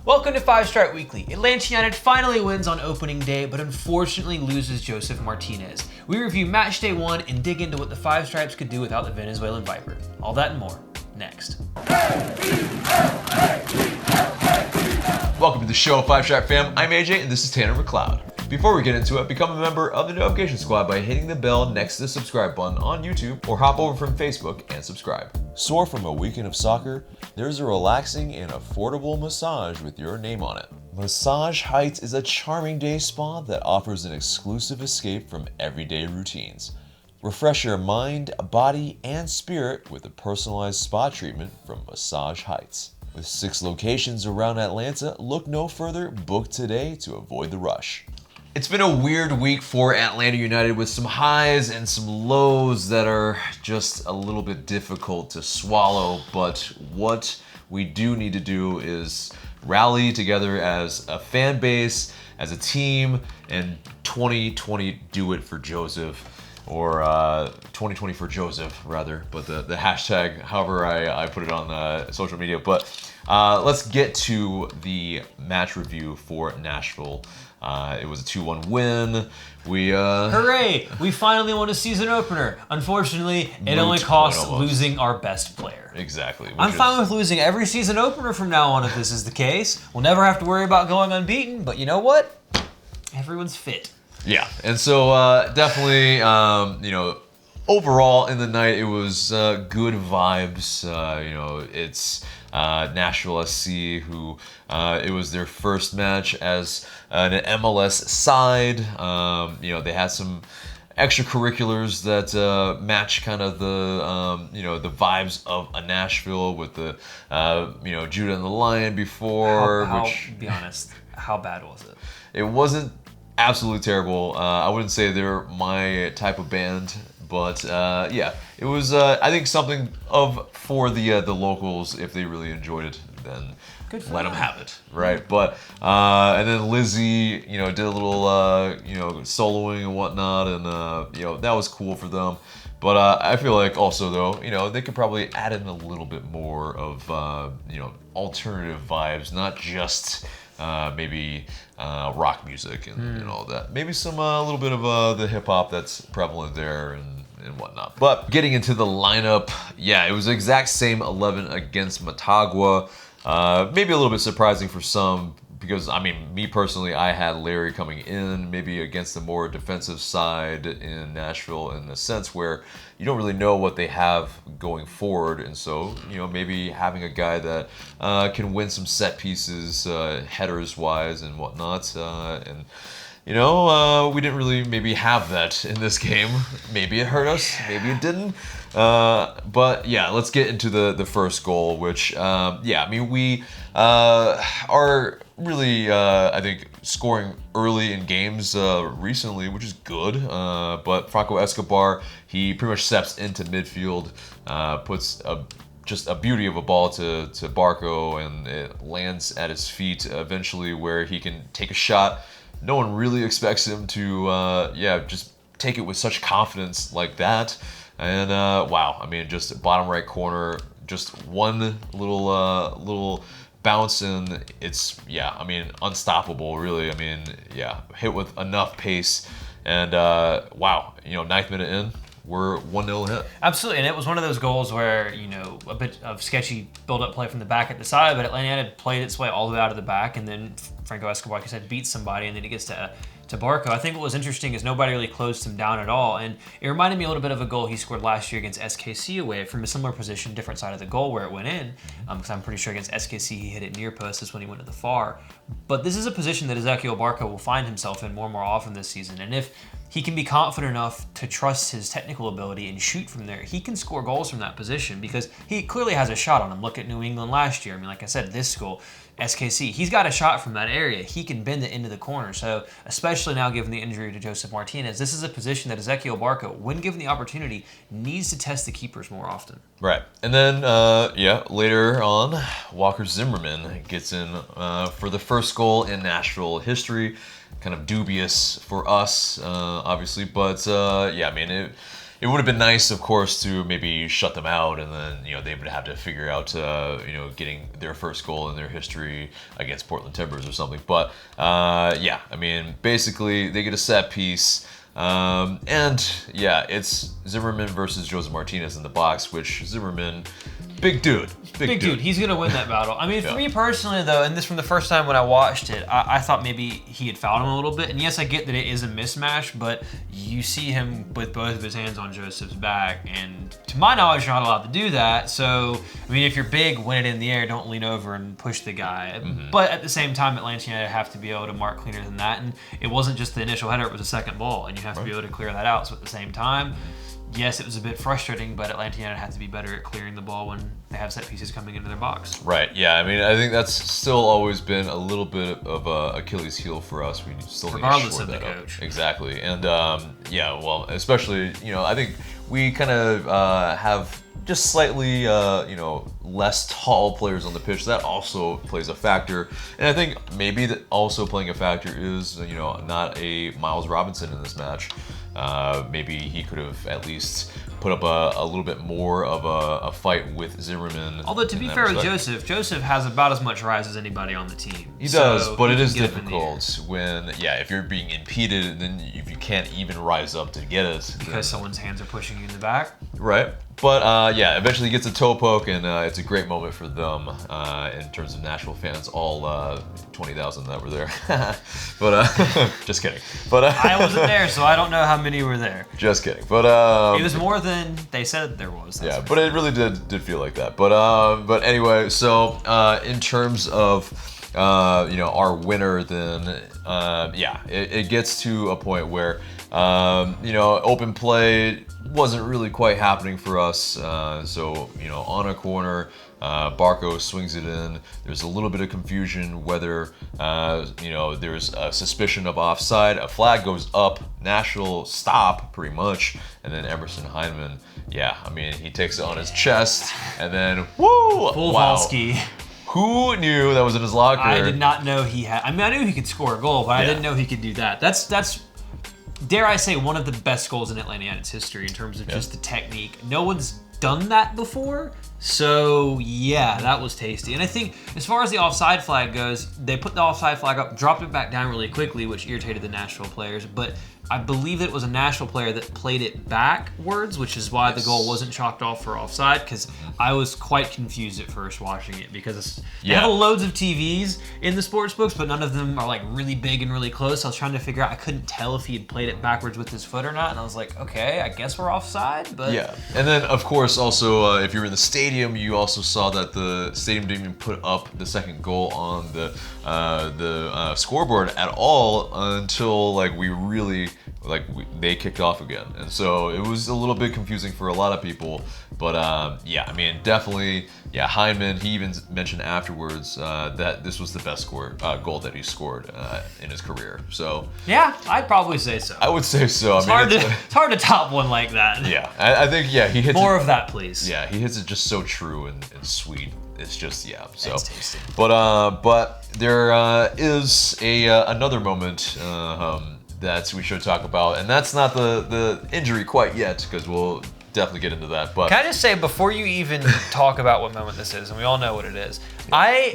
Welcome to 5 Stripe Weekly. Atlanta United finally wins on opening day, but unfortunately loses Josef Martinez. We review match day 1 and dig into what the 5 Stripes could do without the Venezuelan Viper. All that and more, next. Welcome to the show, 5 Stripe fam. I'm AJ and this is Tanner McLeod. Before we get into it, become a member of the notification squad by hitting the bell next to the subscribe button on YouTube or hop over from Facebook and subscribe. Sore from a weekend of soccer? There's a relaxing and affordable massage with your name on it. Massage Heights is a charming day spa that offers an exclusive escape from everyday routines. Refresh your mind, body, and spirit with a personalized spa treatment from Massage Heights. With 6 locations around Atlanta, look no further, book today to avoid the rush. It's been a weird week for Atlanta United with some highs and some lows that are just a little bit difficult to swallow, but what we do need to do is rally together as a fan base, as a team, and 2020 do it for Joseph, or 2020 for Joseph rather, but the hashtag, however I put it on social media. But let's get to the match review for Nashville. It was a 2-1 win. Hooray! We finally won a season opener. Unfortunately, it only cost losing our best player. Exactly. I'm fine with losing every season opener from now on if this is the case. We'll never have to worry about going unbeaten, but you know what? Everyone's fit. Yeah, and so definitely, overall in the night it was good vibes. It's Nashville SC who it was their first match as an MLS side. They had some extracurriculars that match kind of the the vibes of a Nashville with the Judah and the Lion before. Be honest, how bad was it? It wasn't absolutely terrible. I wouldn't say they're my type of band, but it was. I think something for the locals. If they really enjoyed it, then let them have it, right? But and then Lizzie, did a little soloing and whatnot, and that was cool for them. But I feel like also though, they could probably add in a little bit more of alternative vibes, not just maybe rock music and all that. Maybe some a little bit of the hip hop that's prevalent there and whatnot. But getting into the lineup, it was the exact same 11 against Motagua. Maybe a little bit surprising for some because, me personally, I had Larry coming in maybe against the more defensive side in Nashville in the sense where you don't really know what they have going forward. And so, maybe having a guy that can win some set pieces, headers-wise and whatnot. We didn't really maybe have that in this game. Maybe it hurt us, maybe it didn't. But let's get into the first goal, which, we are really, I think, scoring early in games recently, which is good. But Franco Escobar, he pretty much steps into midfield, puts just a beauty of a ball to Barco, and it lands at his feet eventually where he can take a shot. No one really expects him to, just take it with such confidence like that. And wow, just bottom right corner, just one little bounce, and it's unstoppable really. Hit with enough pace, and wow, 9th minute in, we're 1-0 ahead. Absolutely, and it was one of those goals where, a bit of sketchy build-up play from the back at the side, but Atlanta United played its way all the way out of the back, and then Franco Escobar, like I said, beats somebody, and then he gets to Barco. I think what was interesting is nobody really closed him down at all, and it reminded me a little bit of a goal he scored last year against SKC away from a similar position, different side of the goal where it went in, because I'm pretty sure against SKC he hit it near post. That's when he went to the far. But this is a position that Ezequiel Barco will find himself in more and more often this season, and if he can be confident enough to trust his technical ability and shoot from there, he can score goals from that position because he clearly has a shot on him. Look at New England last year. Like I said, this goal, SKC, he's got a shot from that area. He can bend it into the corner. So especially now given the injury to Josef Martinez, this is a position that Ezequiel Barco, when given the opportunity, needs to test the keepers more often. Right. And then, later on, Walker Zimmerman gets in for the first goal in Nashville history. Kind of dubious for us, obviously, but it would have been nice, of course, to maybe shut them out, and then they would have to figure out getting their first goal in their history against Portland Timbers or something. But yeah, I mean, basically they get a set piece. And yeah, it's Zimmerman versus Josef Martinez in the box, which Zimmerman, big dude. Big dude. He's going to win that battle. I mean, for me personally, though, and this from the first time when I watched it, I thought maybe he had fouled him a little bit. And yes, I get that it is a mismatch, but you see him with both of his hands on Josef's back. And to my knowledge, you're not allowed to do that. So, I mean, if you're big, win it in the air, don't lean over and push the guy. Mm-hmm. But at the same time, Atlanta United have to be able to mark cleaner than that. And it wasn't just the initial header, it was a second ball. And you have to be able to clear that out. So at the same time, yes, it was a bit frustrating, but Atlanta United have to be better at clearing the ball when they have set pieces coming into their box. Right, yeah. I mean, I think that's still always been a little bit of a Achilles heel for us. We still regardless need to of the that coach. Up. Exactly. And, yeah, well, especially, I think we kind of have just slightly, less tall players on the pitch. That also plays a factor. And I think maybe that also playing a factor is, not a Miles Robinson in this match. Maybe he could have at least put up a little bit more of a fight with Zimmerman. Although, to be fair with Josef has about as much rise as anybody on the team. He does, but it is difficult when, if you're being impeded, and then if you can't even rise up to get it. Because someone's hands are pushing you in the back. Right. But, eventually he gets a toe poke, and it's a great moment for them in terms of Nashville fans, all 20,000 that were there. But, just kidding. But I wasn't there, so I don't know how many were there. Just kidding. But it was more than they said there was. Yeah, but it really did feel like that. But anyway, so in terms of our winner, then it gets to a point where open play wasn't really quite happening for us. So on a corner, Barco swings it in. There's a little bit of confusion whether there's a suspicion of offside. A flag goes up. Nashville stop pretty much, and then Emerson Heineman, he takes it on his chest, and then woo! Full wow. Volsky. Who knew that was in his locker? I did not know he had. I mean, I knew he could score a goal, but I didn't know he could do that. That's dare I say, one of the best goals in Atlanta United's history in terms of just the technique. No one's done that before, so yeah, that was tasty. And I think as far as the offside flag goes, they put the offside flag up, dropped it back down really quickly, which irritated the Nashville players, but I believe that it was a Nashville player that played it backwards, which is why the goal wasn't chalked off for offside, because I was quite confused at first watching it, because they have loads of TVs in the sports books, but none of them are like really big and really close. I was trying to figure out, I couldn't tell if he had played it backwards with his foot or not, and I was like, okay, I guess we're offside, but... Yeah, and then of course also, if you were in the stadium, you also saw that the stadium didn't even put up the second goal on the scoreboard at all until they kicked off again, and so it was a little bit confusing for a lot of people. But definitely, Hyman, he even mentioned afterwards that this was the best goal that he scored in his career. So yeah, I'd probably say so. I would say so. It's hard to top one like that. Yeah, I think he hits more of that, please. Yeah, he hits it just so true and sweet. It's just so. It's tasty. But there is another moment that we should talk about, and that's not the injury quite yet, because we'll definitely get into that. But can I just say, before you even talk about what moment this is, and we all know what it is, I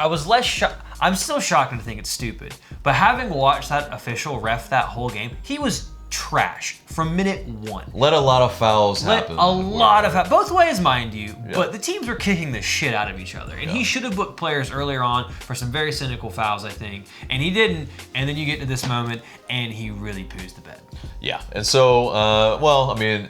was less shocked. I'm still shocked and think it's stupid, but having watched that official ref that whole game, he was trash from minute one. Let a lot of fouls happen. Both ways, mind you, but the teams were kicking the shit out of each other, and he should have booked players earlier on for some very cynical fouls, I think, and he didn't, and then you get to this moment, and he really poos the bed. Yeah, and so,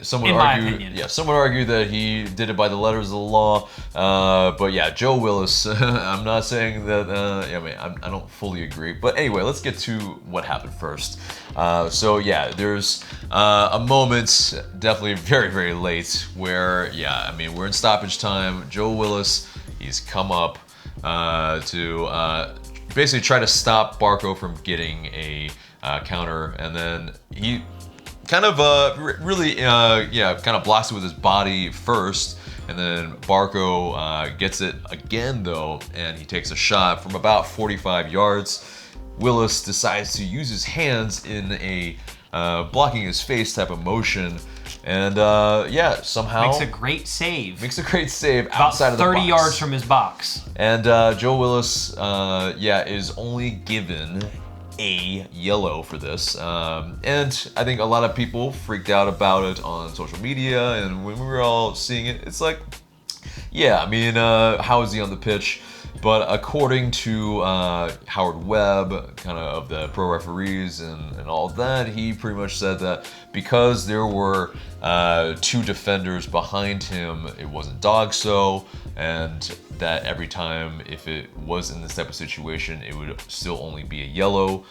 some would argue that he did it by the letters of the law, but Joe Willis, I'm not saying that, I don't fully agree, but anyway, let's get to what happened first. There's a moment, definitely very, very late, where, we're in stoppage time. Joe Willis, he's come up to basically try to stop Barco from getting a counter, and then he kind of blocks it with his body first, and then Barco gets it again though, and he takes a shot from about 45 yards. Willis decides to use his hands in a blocking his face type of motion, And yeah, somehow makes a great save. Outside of the box. 30 yards from his box. And Joe Willis, is only given a yellow for this. And I think a lot of people freaked out about it on social media, and when we were all seeing it, it's like, yeah, I mean, how is he on the pitch? But according to Howard Webb, kind of the pro referees and all that, he pretty much said that because there were 2 defenders behind him, it wasn't dog-so, and that every time if it was in this type of situation, it would still only be a yellow,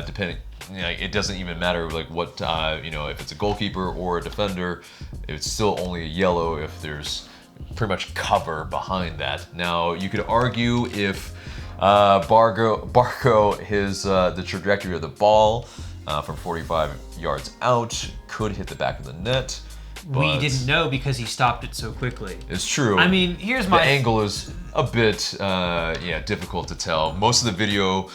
depending. It doesn't even matter like what if it's a goalkeeper or a defender, it's still only a yellow if there's pretty much cover behind that. Now you could argue if Barco the trajectory of the ball from 45 yards out could hit the back of the net. We didn't know because he stopped it so quickly. It's true. I mean, here's the angle is a bit difficult to tell. Most of the video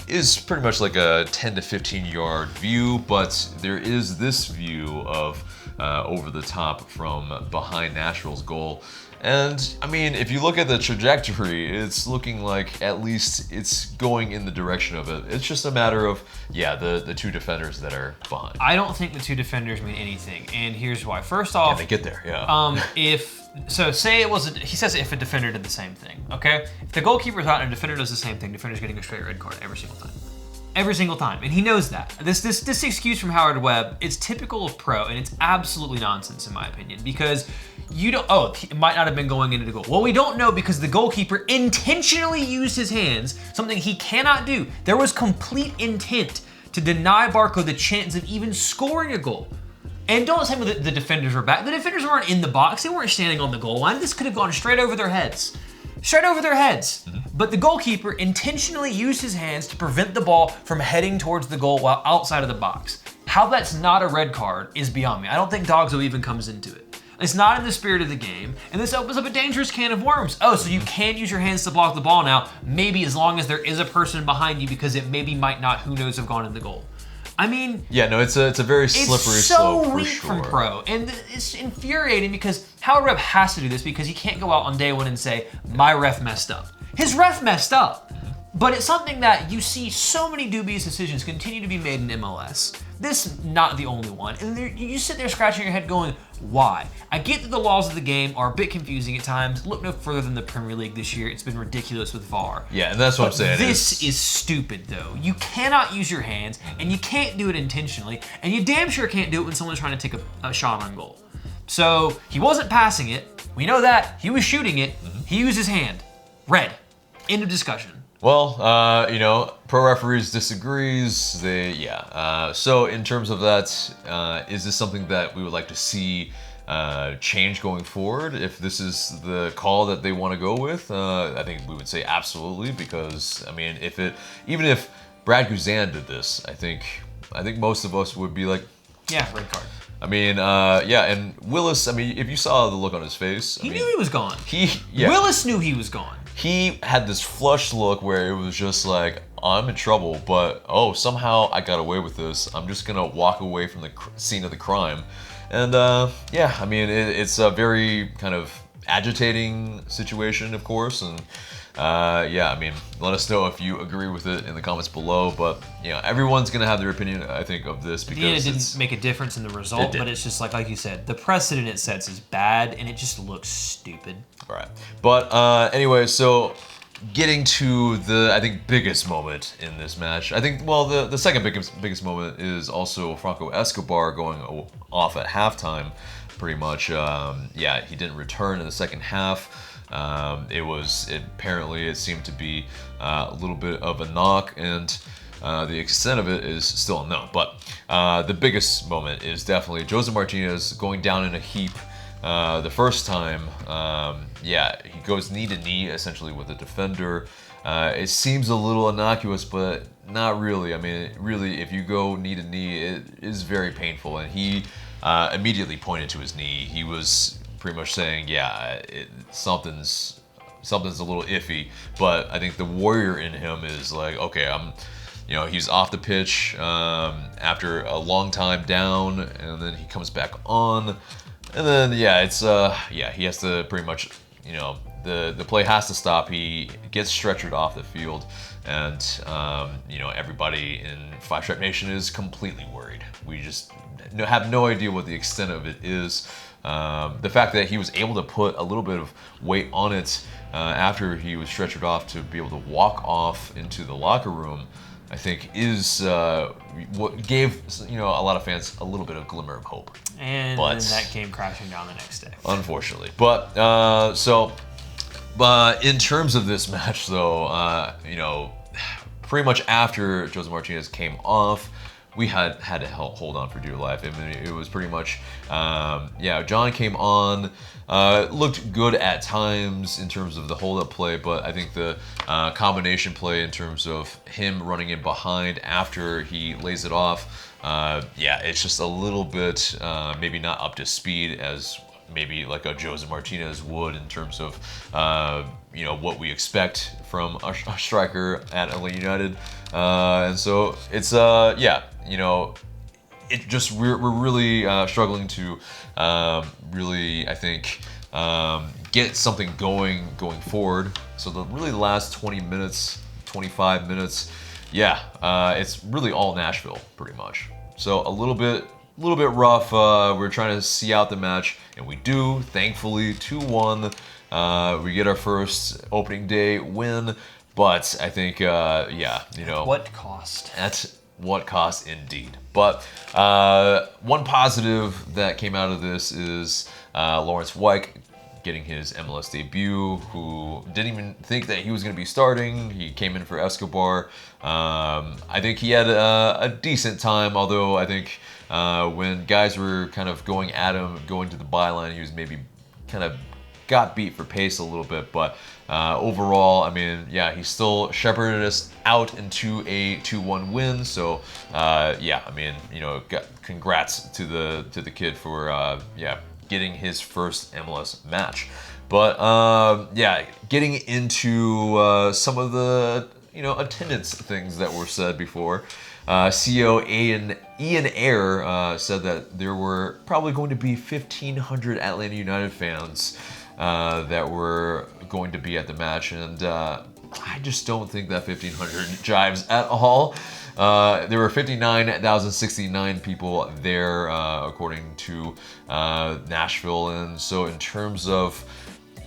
is pretty much like a 10 to 15 yard view, but there is this view of over the top from behind Nashville's goal. And I mean, if you look at the trajectory, it's looking like at least it's going in the direction of it. It's just a matter of, the 2 defenders that are behind. I don't think the 2 defenders mean anything, and here's why. First off, they get there, say it was, he says if a defender did the same thing, okay? If the goalkeeper's out and a defender does the same thing, defender's getting a straight red card every single time. Every single time, and he knows that. This excuse from Howard Webb, it's typical of pro, and it's absolutely nonsense in my opinion, because you don't, it might not have been going into the goal. Well, we don't know because the goalkeeper intentionally used his hands, something he cannot do. There was complete intent to deny Barco the chance of even scoring a goal. And don't say the defenders were back. The defenders weren't in the box. They weren't standing on the goal line. This could have gone straight over their heads. Straight over their heads. But the goalkeeper intentionally used his hands to prevent the ball from heading towards the goal while outside of the box. How that's not a red card is beyond me. I don't think Dogso even comes into it. It's not in the spirit of the game, and this opens up a dangerous can of worms. Oh, so you can use your hands to block the ball now, maybe as long as there is a person behind you, because it maybe might not, who knows, have gone in the goal. I mean... it's a very slippery slope for sure. It's so weak from pro, and it's infuriating because Howard Webb has to do this because he can't go out on day one and say, my ref messed up. His ref messed up, but it's something that you see so many dubious decisions continue to be made in MLS. This not the only one, and you sit there scratching your head going, why? I get that the laws of the game are a bit confusing at times. Look no further than the Premier League this year. It's been ridiculous with VAR. Yeah, and that's what I'm saying. This is stupid, though. You cannot use your hands, and you can't do it intentionally, and you damn sure can't do it when someone's trying to take a shot on goal. So, he wasn't passing it. We know that. He was shooting it. He used his hand. Red. End of discussion. Well, pro referees disagrees. So in terms of that, is this something that we would like to see change going forward? If this is the call that they want to go with, I think we would say absolutely, because I mean, even if Brad Guzan did this, I think most of us would be like, yeah, red card. I mean, and Willis, I mean, if you saw the look on his face, he knew he was gone. Yeah. Willis knew he was gone. He had this flushed look where it was just like, I'm in trouble, but somehow I got away with this. I'm just gonna walk away from the scene of the crime. And I mean, it's a very kind of agitating situation, of course, and I mean, let us know if you agree with it in the comments below. But everyone's gonna have their opinion, I think, of this, because it didn't make a difference in the result, but it's just like you said, the precedent it sets is bad, and it just looks stupid. Right. But anyway, so getting to the, I think, biggest moment in this match. I think, well, the second biggest moment is also Franco Escobar going off at halftime, pretty much. He didn't return in the second half. Apparently it seemed to be a little bit of a knock, and the extent of it is still unknown. But the biggest moment is definitely Josef Martinez going down in a heap. The first time, he goes knee to knee essentially with the defender. It seems a little innocuous, but not really. I mean, really, if you go knee to knee, it is very painful. And he immediately pointed to his knee. He was pretty much saying, something's a little iffy. But I think the warrior in him is like, okay, he's off the pitch after a long time down, and then he comes back on, and then he has to pretty much, the play has to stop. He gets stretchered off the field, and everybody in Five Stripe Nation is completely worried. We just have no idea what the extent of it is. The fact that he was able to put a little bit of weight on it after he was stretchered off to be able to walk off into the locker room, I think is what gave a lot of fans a little bit of glimmer of hope. And then that came crashing down the next day. Unfortunately. But in terms of this match, though, pretty much after Josef Martinez came off, we had to hold on for dear life. I mean, it was pretty much, John came on, looked good at times in terms of the hold-up play, but I think the combination play in terms of him running in behind after he lays it off, it's just a little bit maybe not up to speed as maybe like a Josef Martinez would in terms of what we expect from a striker at LA United, and so it's it just we're really struggling to really, I think, get something going forward. So the last 20 minutes, 25 minutes, it's really all Nashville pretty much. So a little bit rough. We're trying to see out the match, and we do, thankfully, 2-1. We get our first opening day win, but I think, What cost? At what cost, indeed. But one positive that came out of this is Lawrence Wyke getting his MLS debut, who didn't even think that he was going to be starting. He came in for Escobar. I think he had a decent time, although I think when guys were kind of going at him, going to the byline, he was maybe kind of got beat for pace a little bit, but overall, I mean, he still shepherded us out into a 2-1 win. So, I mean, congrats to the kid for getting his first MLS match. But getting into some of the attendance things that were said before. CEO Ian Ayre said that there were probably going to be 1,500 Atlanta United fans that were going to be at the match, and I just don't think that 1,500 jives at all. There were 59,069 people there, according to Nashville, and so in terms of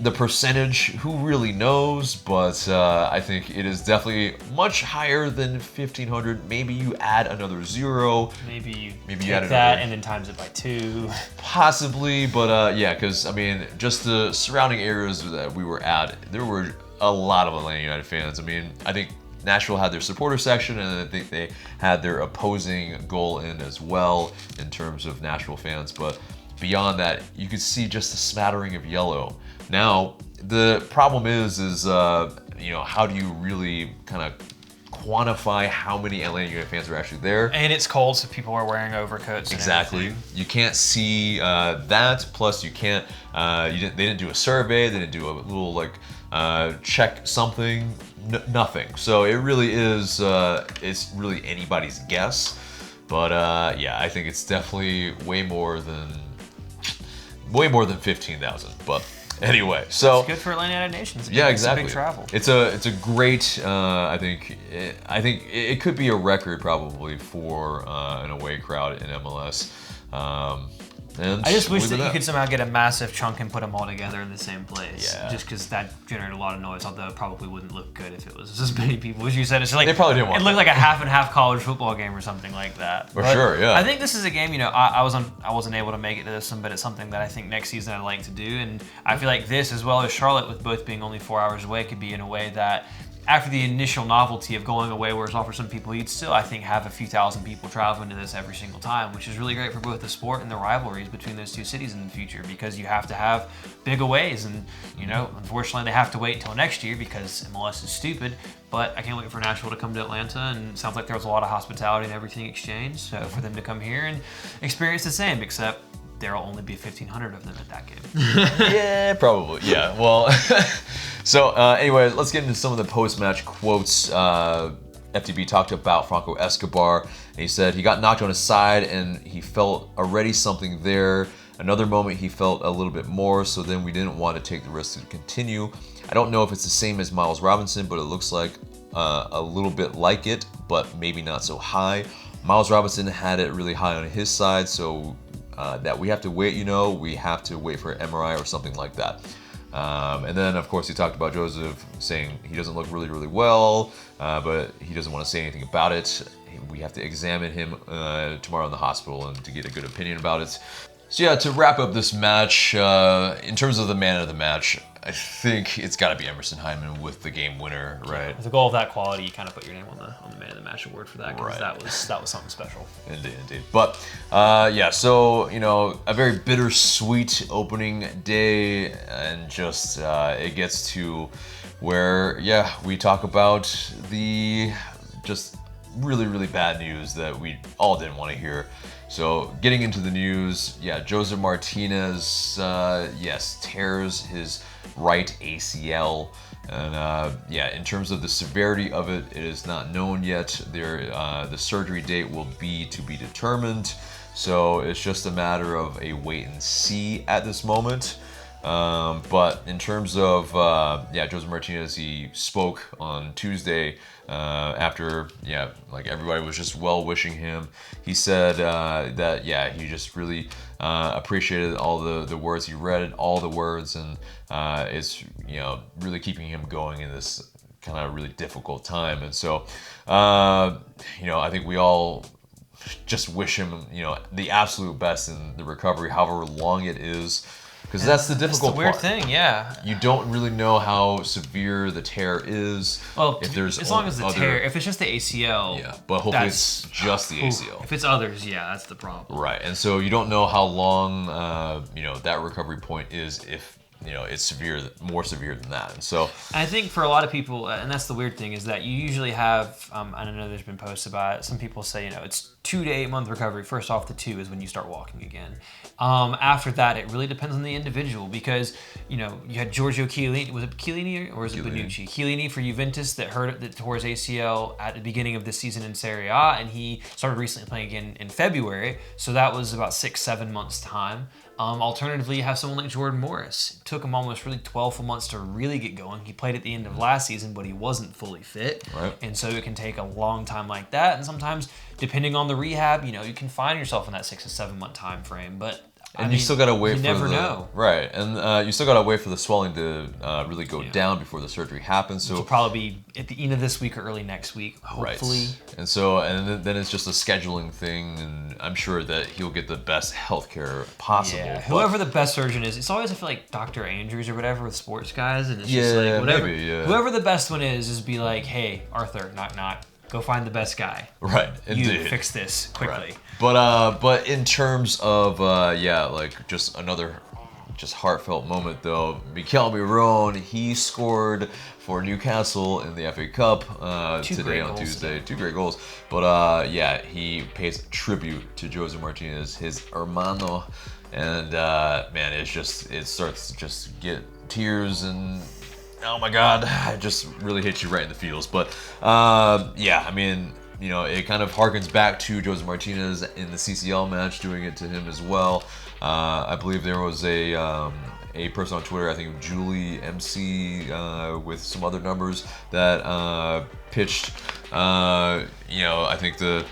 the percentage, who really knows, but I think it is definitely much higher than 1,500. Maybe you add another zero. Maybe you add take that and then times it by 2. Possibly, but because I mean, just the surrounding areas that we were at, there were a lot of Atlanta United fans. I mean, I think Nashville had their supporter section, and I think they had their opposing goal in as well in terms of Nashville fans. But beyond that, you could see just a smattering of yellow. Now, the problem is how do you really kind of quantify how many Atlanta United fans are actually there? And it's cold, so people are wearing overcoats. Exactly. And everything. You can't see that. Plus, you can't. They didn't do a survey. They didn't do a little check something. Nothing. So it really is. It's really anybody's guess. But I think it's definitely way more than 15,000. But anyway, so it's good for Atlanta United Nations. Exactly. It's a big travel. It's a great. I think it could be a record probably for an away crowd in MLS. And I just wish that you could somehow get a massive chunk and put them all together in the same place. Yeah. Just because that generated a lot of noise, although it probably wouldn't look good if it was as many people. As you said, it's like they probably didn't want it looked like a half and half college football game or something like that. For sure, yeah. I think this is a game. I wasn't able to make it to this one, but it's something that I think next season I'd like to do. And I feel like this, as well as Charlotte, with both being only 4 hours away, could be in a way that, after the initial novelty of going away, whereas all for some people, you'd still, I think, have a few thousand people traveling to this every single time, which is really great for both the sport and the rivalries between those two cities in the future, because you have to have big aways, and unfortunately they have to wait until next year because MLS is stupid. But I can't wait for Nashville to come to Atlanta, and it sounds like there was a lot of hospitality and everything exchanged, so for them to come here and experience the same, except there'll only be 1,500 of them at that game. Yeah, probably. Yeah, well, so anyway, let's get into some of the post-match quotes FTB talked about Franco Escobar, and he said he got knocked on his side and he felt already something there. Another moment he felt a little bit more, so then we didn't want to take the risk to continue. I don't know if it's the same as Miles Robinson, but it looks like a little bit like it, but maybe not so high. Miles Robinson had it really high on his side, so that we have to wait, we have to wait for an MRI or something like that. And then, of course, he talked about Josef saying he doesn't look really, really well, but he doesn't want to say anything about it. We have to examine him tomorrow in the hospital and to get a good opinion about it. So yeah, to wrap up this match, in terms of the man of the match, I think it's got to be Emerson Hyndman with the game winner, right? With a goal of that quality, you kind of put your name on the man of the match award for that, because right. that was something special. Indeed. But yeah, so a very bittersweet opening day, and just it gets to where we talk about the just really, really bad news that we all didn't want to hear. So getting into the news, Josef Martinez, tears his right ACL. And in terms of the severity of it, it is not known yet. The surgery date will be to be determined. So it's just a matter of a wait and see at this moment. But in terms of, Josef Martinez, he spoke on Tuesday after, everybody was just well wishing him. He said that, he just really appreciated all the words he read, all the words, and it's, really keeping him going in this kind of really difficult time. And so, I think we all just wish him, the absolute best in the recovery, however long it is. Because that's the difficult part. That's the weird thing, yeah. You don't really know how severe the tear is. Well, if there's as long as the tear, if it's just the ACL. Yeah, but hopefully it's just the ACL. If it's others, that's the problem. Right, and so you don't know how long, that recovery point is if, it's more severe than that. And so I think for a lot of people, and that's the weird thing, is that you usually have, I know there's been posts about it, some people say, it's 2 to 8 month recovery. First off, the 2 is when you start walking again. After that, it really depends on the individual, because, you had Giorgio Chiellini, was it Chiellini or was it Bonucci? Chiellini for Juventus that tore his ACL at the beginning of this season in Serie A, and he started recently playing again in February, so that was about 6-7 months time. Alternatively, you have someone like Jordan Morris. It took him almost really 12 full months to really get going. He played at the end of last season, but he wasn't fully fit. Right. And so it can take a long time like that. And sometimes, depending on the rehab, you can find yourself in that 6 to 7 month time frame. But you still gotta wait for never know. Right, and you still gotta wait for the swelling to really go down before the surgery happens. So it'll probably be at the end of this week or early next week, hopefully. Right. And so, and then it's just a scheduling thing, and I'm sure that he'll get the best healthcare possible. Yeah, whoever the best surgeon is, it's always, I feel like, Dr. Andrews or whatever with sports guys, and it's just like whatever. Maybe, whoever the best one is be like, hey, Arthur, knock. Go find the best guy. Right, indeed. You fix this quickly. Right. But in terms of just another heartfelt moment though, Mikel Miron, he scored for Newcastle in the FA Cup today on Tuesday. 2 great goals. But he pays tribute to Josef Martinez, his hermano, and man, it starts to just get tears and. Oh my God, it just really hits you right in the feels. But I mean, it kind of harkens back to Josef Martinez in the CCL match, doing it to him as well. I believe there was a person on Twitter, I think Julie MC, with some other numbers that pitched, I think the,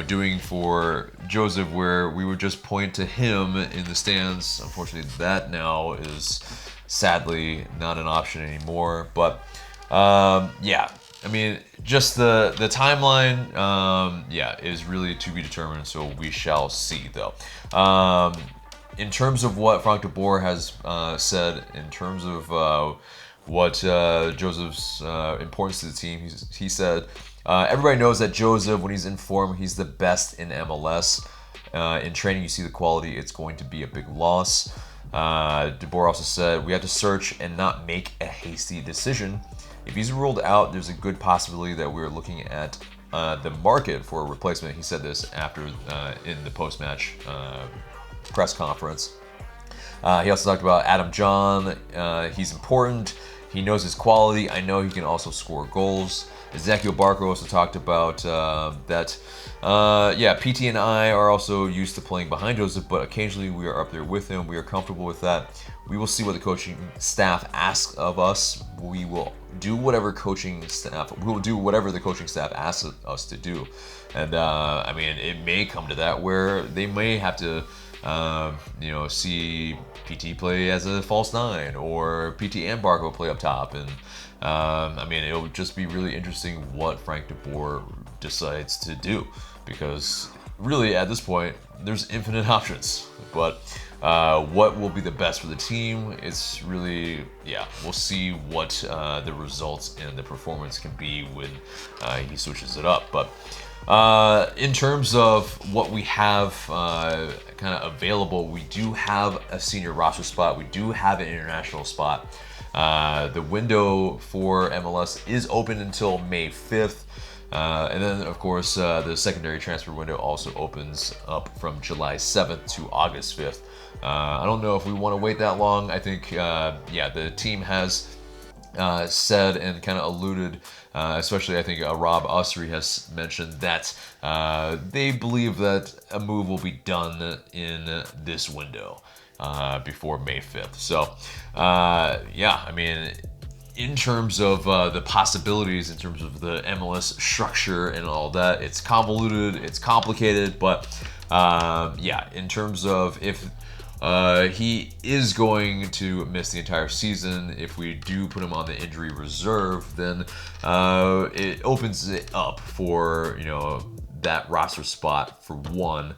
doing for Josef, where we would just point to him in the stands. Unfortunately, that now is sadly not an option anymore. But I mean, just the timeline is really to be determined, so we shall see though. In terms of what Frank de Boer has said in terms of what Josef's importance to the team, he said everybody knows that Josef, when he's in form, he's the best in MLS. In training, you see the quality. It's going to be a big loss. De Boer also said, we have to search and not make a hasty decision. If he's ruled out, there's a good possibility that we're looking at the market for a replacement. He said this after in the post-match press conference. He also talked about Adam John. He's important. he knows his quality. I know he can also score goals. Ezequiel Barco also talked about that. PT and I are also used to playing behind Josef, but occasionally we are up there with him. We are comfortable with that. We will see what the coaching staff asks of us. We will do whatever the coaching staff asks us to do. And it may come to that where they may have to see PT play as a false 9 or PT and Barco play up top. And it'll just be really interesting what Frank de Boer decides to do, because really at this point there's infinite options. But what will be the best for the team? It's really, we'll see what the results and the performance can be when he switches it up. But in terms of what we have kind of available, we do have a senior roster spot. We do have an international spot. The window for MLS is open until May 5th. And then, of course, the secondary transfer window also opens up from July 7th to August 5th. I don't know if we want to wait that long. I think, the team has said and kind of alluded, especially I think Rob Usry has mentioned that they believe that a move will be done in this window before May 5th. So, in terms of the possibilities, in terms of the MLS structure and all that, it's convoluted, it's complicated, but in terms of if he is going to miss the entire season, if we do put him on the injury reserve, then it opens it up for, that roster spot for one.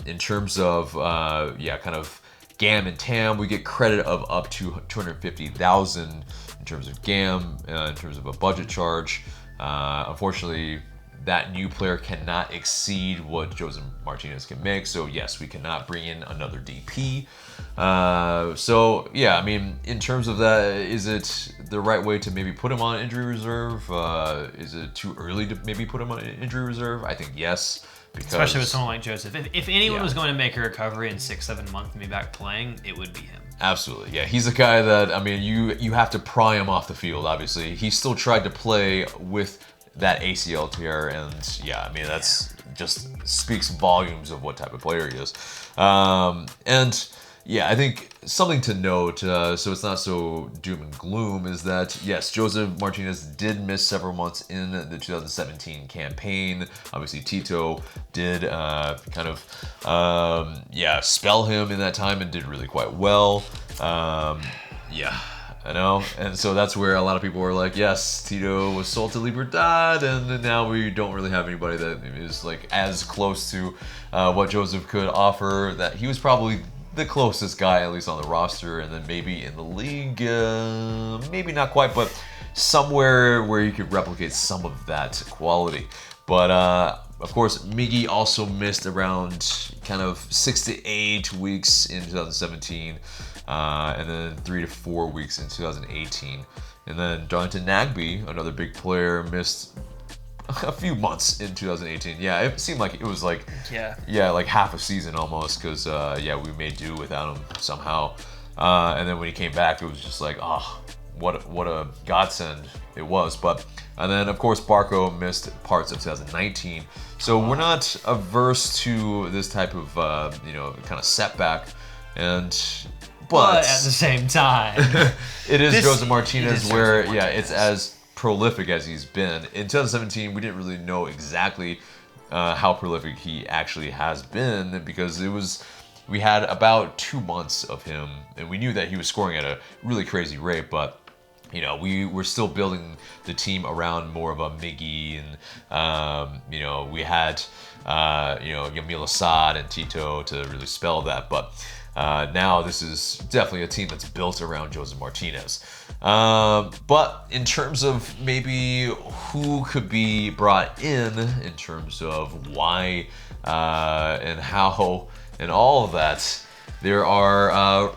In terms of, kind of GAM and TAM, we get credit of up to $250,000 in terms of GAM, in terms of a budget charge. Unfortunately, that new player cannot exceed what Josef Martinez can make. So yes, we cannot bring in another DP. In terms of that, is it the right way to maybe put him on injury reserve? Is it too early to maybe put him on injury reserve? I think yes. Because, especially with someone like Josef. If anyone was going to make a recovery in 6-7 months and be back playing, it would be him. Absolutely, yeah. He's a guy that, you have to pry him off the field, obviously. He still tried to play with that ACL tear, and that's just speaks volumes of what type of player he is. I think something to note, so it's not so doom and gloom, is that yes, Josef Martinez did miss several months in the 2017 campaign. Obviously, Tito did spell him in that time and did really quite well. I know, and so that's where a lot of people were like, yes, Tito was sold to Libertad, and now we don't really have anybody that is like as close to what Josef could offer. That he was probably the closest guy, at least on the roster, and then maybe in the league, maybe not quite, but somewhere where you could replicate some of that quality. But of course, Miggy also missed around kind of 6 to 8 weeks in 2017, and then 3 to 4 weeks in 2018. And then Jonathan Nagbe, another big player, missed a few months in 2018. Yeah, it seemed like it was like like half a season almost, because we made do without him somehow. And then when he came back, it was just like, what a godsend it was. And then of course Barco missed parts of 2019. So we're not averse to this type of kind of setback, but at the same time, it is Josef Martinez, where it's as prolific as he's been. In 2017, we didn't really know exactly how prolific he actually has been, because we had about 2 months of him, and we knew that he was scoring at a really crazy rate, but we were still building the team around more of a Miggy, and we had Yamil Assad and Tito to really spell that, but now this is definitely a team that's built around Josef Martinez. But in terms of maybe who could be brought in terms of why and how and all of that, there are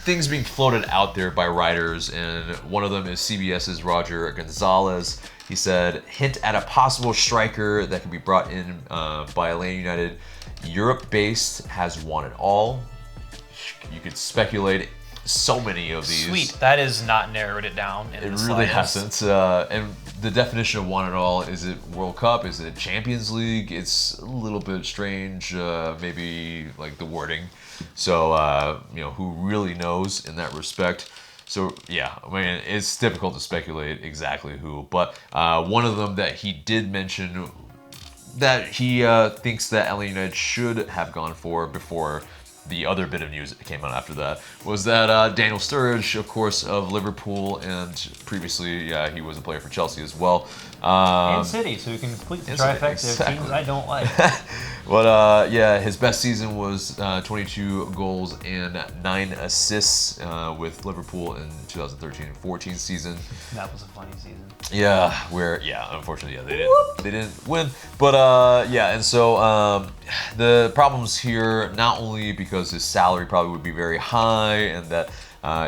things being floated out there by writers, and one of them is CBS's Roger Gonzalez. He said, hint at a possible striker that could be brought in by Atlanta United. Europe-based, has won it all. You could speculate so many of these. Sweet, that has not narrowed it down. It really hasn't. And the definition of won it all, is it World Cup? Is it Champions League? It's a little bit strange, maybe like the wording. So, who really knows in that respect? So, yeah, I mean, it's difficult to speculate exactly who. But one of them that he did mention that he thinks that LA United should have gone for before the other bit of news that came out after that was that Daniel Sturridge, of course, of Liverpool, and previously, he was a player for Chelsea as well. And City, so he can complete the trifecta of teams I don't like. But his best season was 22 goals and 9 assists with Liverpool in 2013-14 season. That was a funny season. Yeah, unfortunately, they didn't win. But and so the problems here, not only because his salary probably would be very high, and that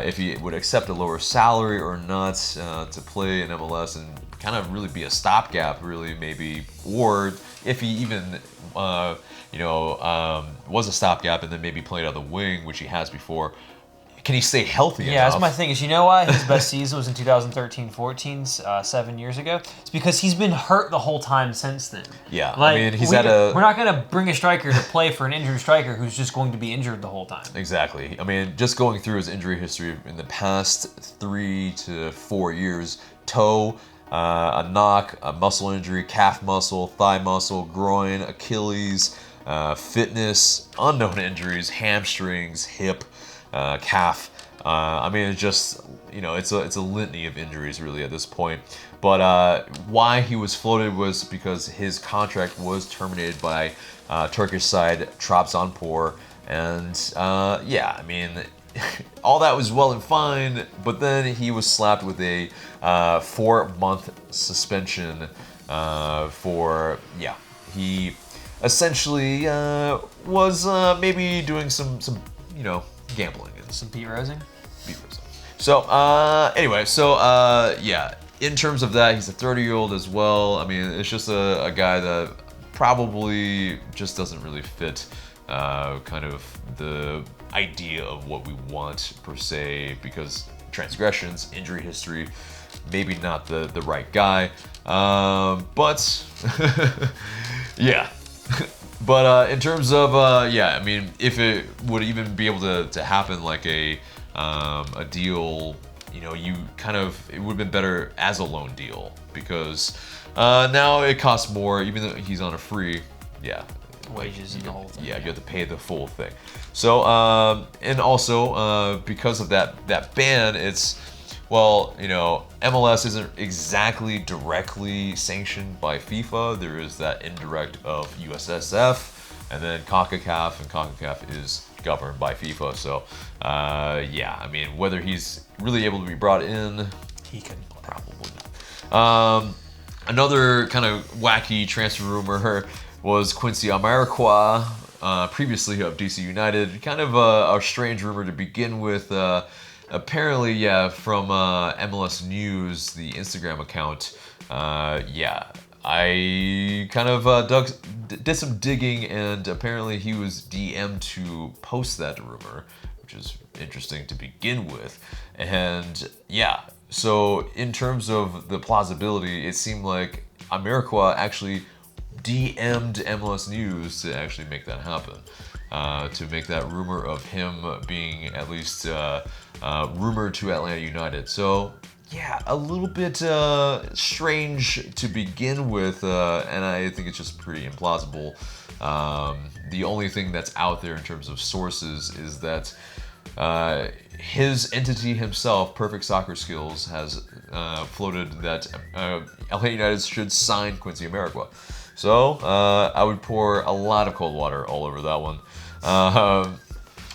if he would accept a lower salary or not to play in MLS and kind of really be a stopgap, really maybe, or if he even was a stopgap and then maybe played on the wing, which he has before. Can he stay healthy enough? Yeah, that's my thing. Is why his best season was in 2013-14, 7 years ago? It's because he's been hurt the whole time since then. Yeah, I mean, we're not going to bring a striker to play for an injured striker who's just going to be injured the whole time. Exactly. I mean, just going through his injury history in the past 3 to 4 years, toe, a knock, a muscle injury, calf muscle, thigh muscle, groin, Achilles, fitness, unknown injuries, hamstrings, hip, calf. I mean, it's just, it's a litany of injuries really at this point. But why he was floated was because his contract was terminated by Turkish side Trabzonspor, and I mean, all that was well and fine, but then he was slapped with a 4-month suspension he essentially was maybe doing some gambling. Some Pete Rosing? So, in terms of that, he's a 30-year-old as well. I mean, it's just a guy that probably just doesn't really fit kind of the idea of what we want, per se, because transgressions, injury history, maybe not the right guy. But, yeah. But in terms of, I mean, if it would even be able to happen like a deal, it would have been better as a loan deal, because now it costs more, even though he's on a free, wages and the whole thing. Yeah, you have to pay the full thing. So, and also because of that ban, it's, MLS isn't exactly directly sanctioned by FIFA. There is that indirect of USSF, and then CONCACAF, and CONCACAF is governed by FIFA. So, I mean, whether he's really able to be brought in, he can probably not. Another kind of wacky transfer rumor was Quincy Amarikwa, previously of DC United. Kind of a strange rumor to begin with. Apparently, from MLS News, the Instagram account, I kind of did some digging, and apparently he was DM'd to post that rumor, which is interesting to begin with. And so in terms of the plausibility, it seemed like Amarikwa actually DM'd MLS News to actually make that happen, to make that rumor of him being at least rumored to Atlanta United. So, a little bit strange to begin with, and I think it's just pretty implausible. The only thing that's out there in terms of sources is that his entity himself, Perfect Soccer Skills, has floated that Atlanta United should sign Quincy Amarikwa. So, I would pour a lot of cold water all over that one.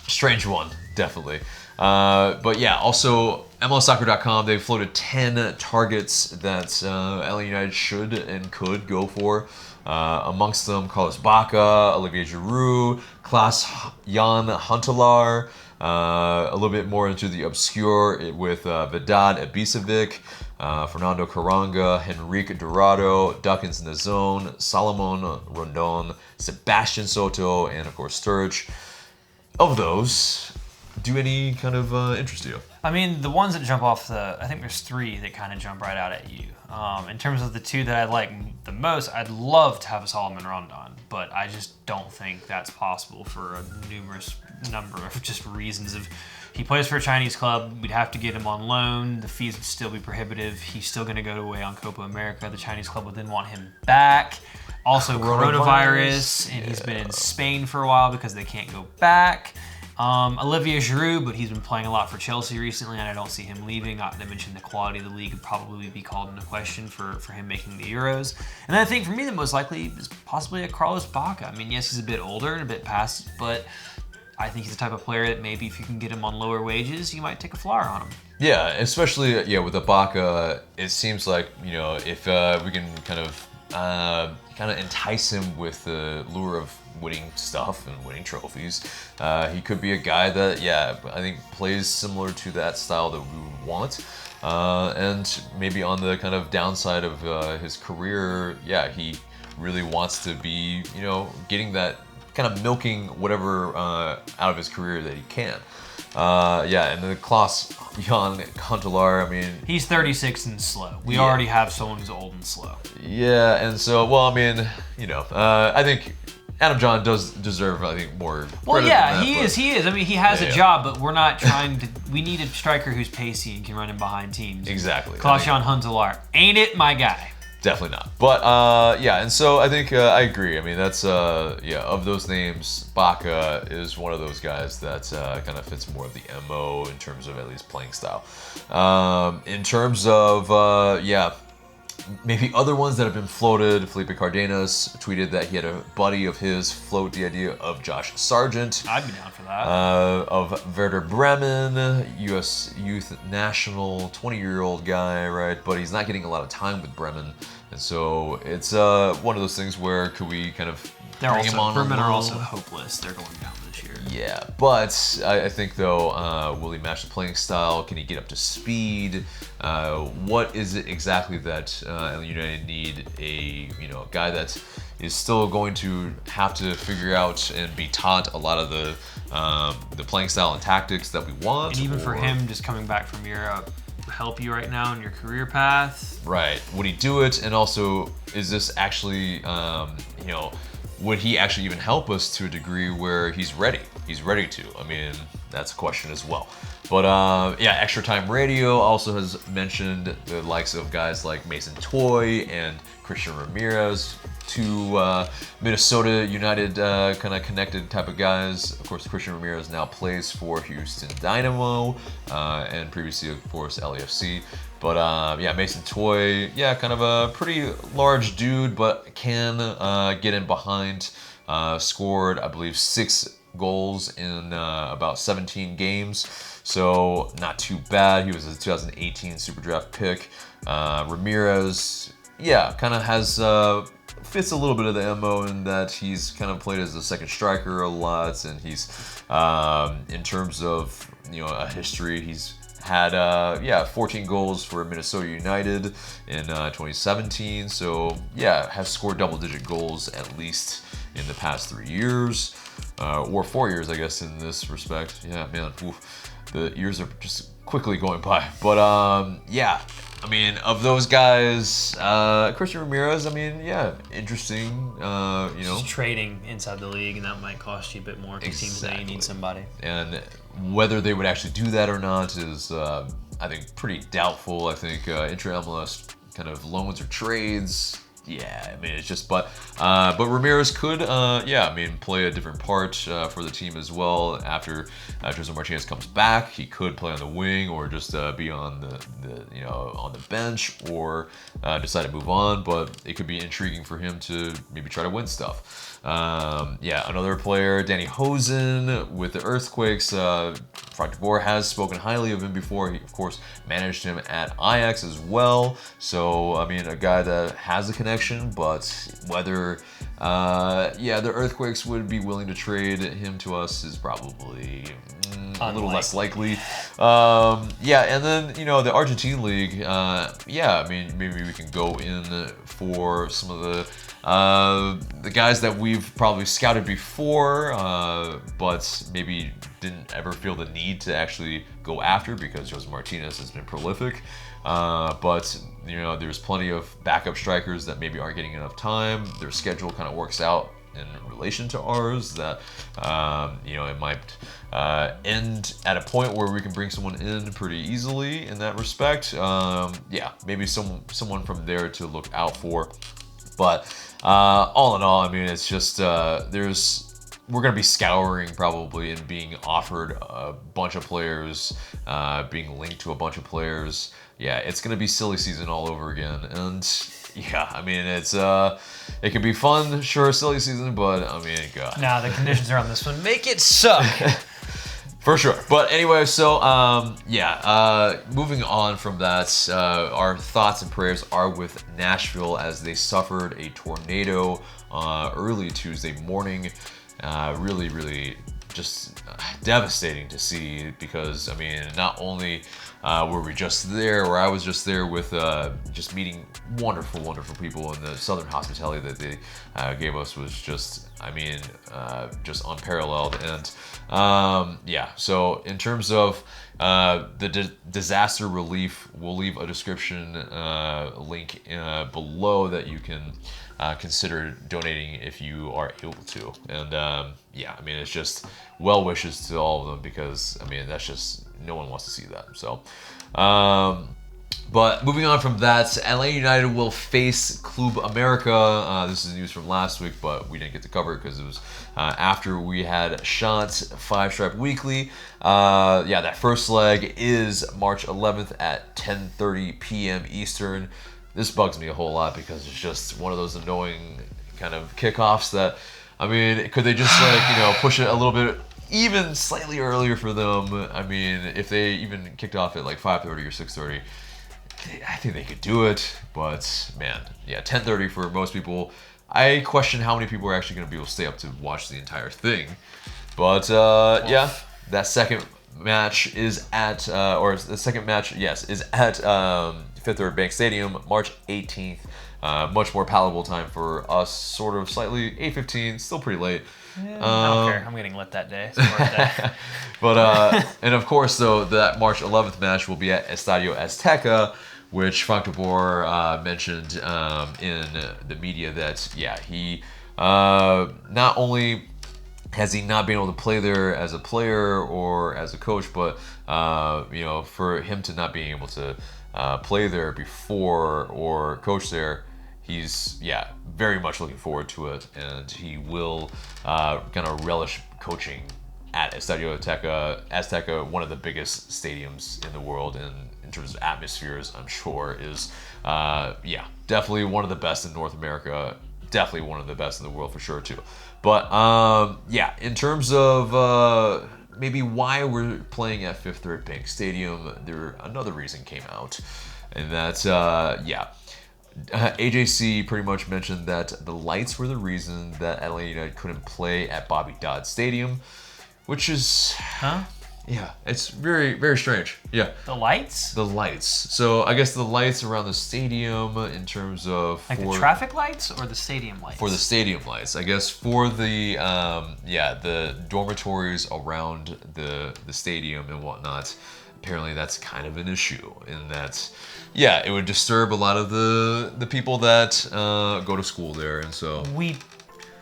Strange one, definitely. But also MLSsoccer.com, they floated 10 targets that LA United should and could go for. Amongst them, Carlos Bacca, Olivier Giroud, Klaas-Jan Huntelaar, a little bit more into the obscure with Vedad Ibisevic, Fernando Caranga, Henrique Dorado, Dukins Nazone, Salomon Rondon, Sebastian Soto, and of course Sturridge. Of those, do any kind of interest you? I mean, the ones that jump off I think there's 3 that kind of jump right out at you. In terms of the 2 that I like the most, I'd love to have a Solomon Rondon, but I just don't think that's possible for a numerous number of just reasons. If he plays for a Chinese club, we'd have to get him on loan. The fees would still be prohibitive. He's still going to go away on Copa America. The Chinese club would then want him back. Also, coronavirus, and he's been in Spain for a while because they can't go back. Olivier Giroud, but he's been playing a lot for Chelsea recently, and I don't see him leaving. Not to mention the quality of the league would probably be called into question for him making the Euros. And then I think for me the most likely is possibly a Carlos Bacca. I mean, yes, he's a bit older and a bit past, but I think he's the type of player that maybe if you can get him on lower wages, you might take a flyer on him. Yeah, especially with Ibaka, it seems like if we can kind of entice him with the lure of winning stuff and winning trophies, he could be a guy that I think plays similar to that style that we would want. And maybe on the kind of downside of his career, he really wants to be getting that kind of milking whatever out of his career that he can. And then Klaas-Jan Huntelaar, I mean... He's 36 and slow. We already have someone who's old and slow. Yeah, and so, I think Adam John does deserve, I think, more Well, he is. I mean, he has a job, but we're not trying to... We need a striker who's pacey and can run in behind teams. Exactly. Klaas-Jan Huntelaar. Ain't it, my guy? Definitely not. But, and so I think I agree. I mean, that's, of those names, Bacca is one of those guys that kind of fits more of the MO in terms of at least playing style. In terms of, maybe other ones that have been floated, Felipe Cardenas tweeted that he had a buddy of his float the idea of Josh Sargent. I'd be down for that. Of Werder Bremen, U.S. Youth National, 20-year-old guy, right? But he's not getting a lot of time with Bremen. And so it's one of those things where could we kind of bring him on? Bremen are also hopeless. They're going down this year. Yeah, but I think though, will he match the playing style? Can he get up to speed? What is it exactly that United need? A guy that is still going to have to figure out and be taught a lot of the playing style and tactics that we want. And even for him, just coming back from Europe, help you right now in your career path. Right. Would he do it? And also, is this actually, would he actually even help us to a degree where he's ready? He's ready to. I mean, that's a question as well. But Extra Time Radio also has mentioned the likes of guys like Mason Toy and Christian Ramirez, 2 Minnesota United kind of connected type of guys. Of course, Christian Ramirez now plays for Houston Dynamo and previously, of course, LAFC. But Mason Toy, kind of a pretty large dude, but can get in behind. Scored, I believe, 6 goals in about 17 games. So not too bad. He was a 2018 Super Draft pick. Ramirez, kind of has fits a little bit of the MO in that he's kind of played as a second striker a lot, and he's in terms of a history, he's had 14 goals for Minnesota United in 2017. So has scored double-digit goals at least in the past 3 years, or 4 years, I guess, in this respect. Yeah, man, the years are just quickly going by. But I mean, of those guys, Christian Ramirez, I mean, interesting. Just trading inside the league, and that might cost you a bit more to teams that you need somebody. And whether they would actually do that or not is, I think, pretty doubtful. I think intra-MLS kind of loans or trades. Yeah, I mean, it's just, but Ramirez could, play a different part for the team as well. After Josef Martinez comes back, he could play on the wing or just be on the on the bench or decide to move on. But it could be intriguing for him to maybe try to win stuff. Another player, Danny Hosen with the Earthquakes. Frank de Boer has spoken highly of him before. He, of course, managed him at Ajax as well. So, I mean, a guy that has a connection connection, but whether the Earthquakes would be willing to trade him to us is probably a little less likely. And then the Argentine League. I mean, maybe we can go in for some of the guys that we've probably scouted before, but maybe didn't ever feel the need to actually go after because Josef Martinez has been prolific. But there's plenty of backup strikers that maybe aren't getting enough time. Their schedule kind of works out in relation to ours that it might end at a point where we can bring someone in pretty easily in that respect. Maybe someone from there to look out for. But all in all, I mean, it's just we're going to be scouring probably and being offered a bunch of players, being linked to a bunch of players. Yeah, it's going to be silly season all over again. And yeah, I mean, it can be fun, sure, silly season, but I mean, God. Nah, the conditions around this one make it suck. For sure. But anyway, so moving on from that, our thoughts and prayers are with Nashville as they suffered a tornado early Tuesday morning. Really, really just devastating to see because, I mean, not only were we just there, or I was just there with just meeting wonderful, wonderful people, and the Southern hospitality that they gave us was just, I mean, just unparalleled. And so in terms of the disaster relief, we'll leave a description link below that you can consider donating if you are able to. And I mean, it's just well wishes to all of them because, I mean, that's just, no one wants to see that. So, but moving on from that, Atlanta United will face Club America. This is news from last week, but we didn't get to cover it because it was after we had Shant's 5-Stripe Weekly. That first leg is March 11th at 10:30 p.m. Eastern. This bugs me a whole lot because it's just one of those annoying kind of kickoffs that, I mean, could they just push it a little bit, even slightly earlier for them? I mean, if they even kicked off at like 5:30 or 6:30, I think they could do it. But man, 10:30 for most people. I question how many people are actually going to be able to stay up to watch the entire thing. But that second match is at Fifth Third Bank Stadium, March 18th. Much more palatable time for us, sort of slightly 8:15, still pretty late. Yeah, I don't care. I'm getting lit that day. But and of course, though, that March 11th match will be at Estadio Azteca, which Frank de Boer mentioned in the media that he not only has he not been able to play there as a player or as a coach, but for him to not being able to play there before or coach there, he's very much looking forward to it, and he will kind of relish coaching at Estadio Azteca, one of the biggest stadiums in the world, and in terms of atmospheres, I'm sure is definitely one of the best in North America, definitely one of the best in the world for sure too. But in terms of maybe why we're playing at Fifth Third Bank Stadium, another reason came out, and that's AJC pretty much mentioned that the lights were the reason that Atlanta United couldn't play at Bobby Dodd Stadium, which is it's very, very strange. Yeah. The lights? The lights. So I guess the lights around the stadium in terms of the traffic lights or the stadium lights? For the stadium lights. I guess for the the dormitories around the stadium and whatnot. Apparently that's kind of an issue in that it would disturb a lot of the people that go to school there, and so we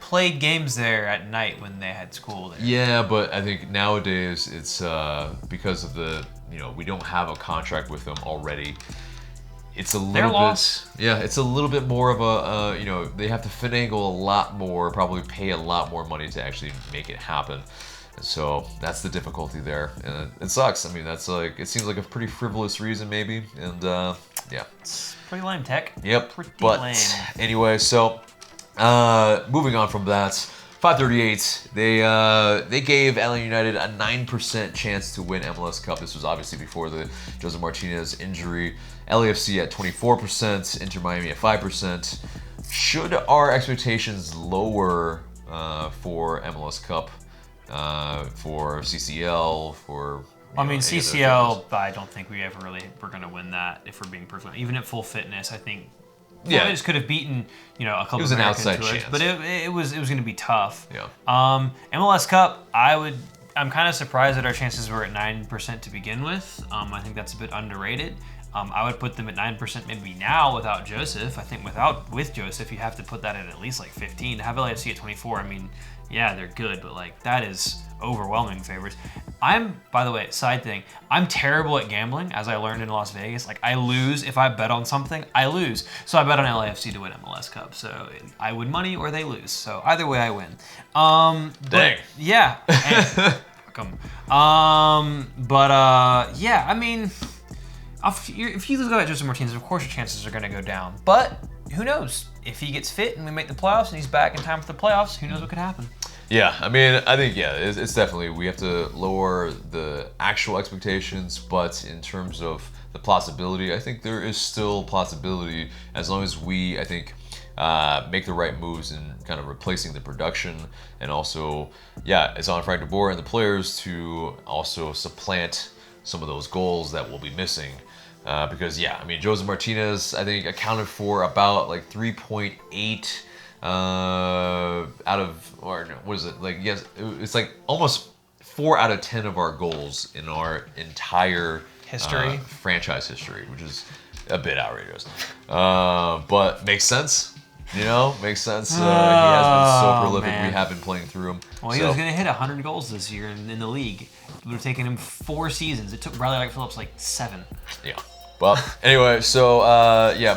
played games there at night when they had school there. Yeah, but I think nowadays it's because of the we don't have a contract with them already. It's a little bit it's a little bit more of a they have to finagle a lot more, probably pay a lot more money to actually make it happen. And so that's the difficulty there, and it sucks. I mean, that's it seems like a pretty frivolous reason maybe, and it's pretty lame, Tech. Yep. Pretty lame. Anyway, so moving on from that, 538, they gave Atlanta United a 9% chance to win MLS Cup. This was obviously before the Josef Martinez injury. LAFC at 24%, Inter Miami at 5%, Should our expectations lower for MLS Cup, for CCL, for... I mean, CCL, I don't think we ever really were going to win that if we're being perfectly... Even at full fitness, I think... Yeah, it just could have beaten, a couple. It was of an American outside tours, chance, but it was going to be tough. Yeah. MLS Cup, I'm kind of surprised that our chances were at 9% to begin with. I think that's a bit underrated. I would put them at 9% maybe now without Josef. I think with Josef, you have to put that at least like 15. To have LAFC at 24, I mean, yeah, they're good, but like that is overwhelming favorites. By the way, side thing, I'm terrible at gambling, as I learned in Las Vegas. Like, I lose if I bet on something, I lose. So I bet on LAFC to win MLS Cup. So I win money or they lose. So either way, I win. Dang. Yeah. Fuck 'em. Yeah, I mean, if you lose at Josef Martinez, of course your chances are going to go down. But who knows? If he gets fit and we make the playoffs and he's back in time for the playoffs, who knows what could happen? Yeah, I mean, I think, it's definitely, we have to lower the actual expectations, but in terms of the plausibility, I think there is still plausibility as long as we, I think, make the right moves in kind of replacing the production, and also, it's on Frank de Boer and the players to also supplant some of those goals that we'll be missing. Because, I mean, Josef Martinez, I think, accounted for about like 3.8 out of, or what is it? Like, yes, it's like almost 4 out of 10 of our goals in our entire franchise history, which is a bit outrageous. But makes sense. Makes sense. He has been so prolific. Man. We have been playing through him. Well, he was going to hit 100 goals this year in the league. It would have taken him 4 seasons. It took Bradley Wright Phillips like 7. Yeah. Well, anyway, so,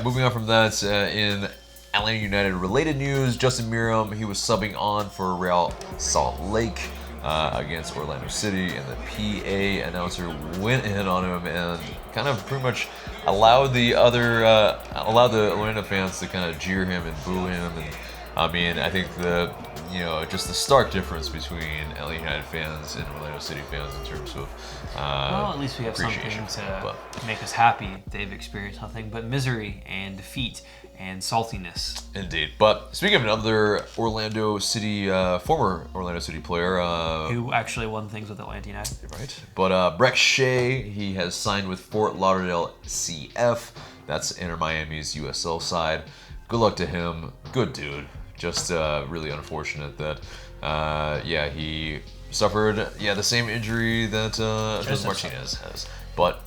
moving on from that, in Atlanta United related news, Justin Meram, he was subbing on for Real Salt Lake against Orlando City, and the PA announcer went in on him and kind of pretty much allowed the Orlando fans to kind of jeer him and boo him. And I mean, I think just the stark difference between LA United fans and Orlando City fans in terms of at least we have something to make us happy. They've experienced nothing but misery and defeat and saltiness. Indeed. But speaking of another Orlando City, former Orlando City player, who actually won things with Atlanta United. Right. But Breck Shea, he has signed with Fort Lauderdale CF. That's Inter Miami's USL side. Good luck to him. Good dude. Just really unfortunate that, he suffered, the same injury that Josef Martinez has. But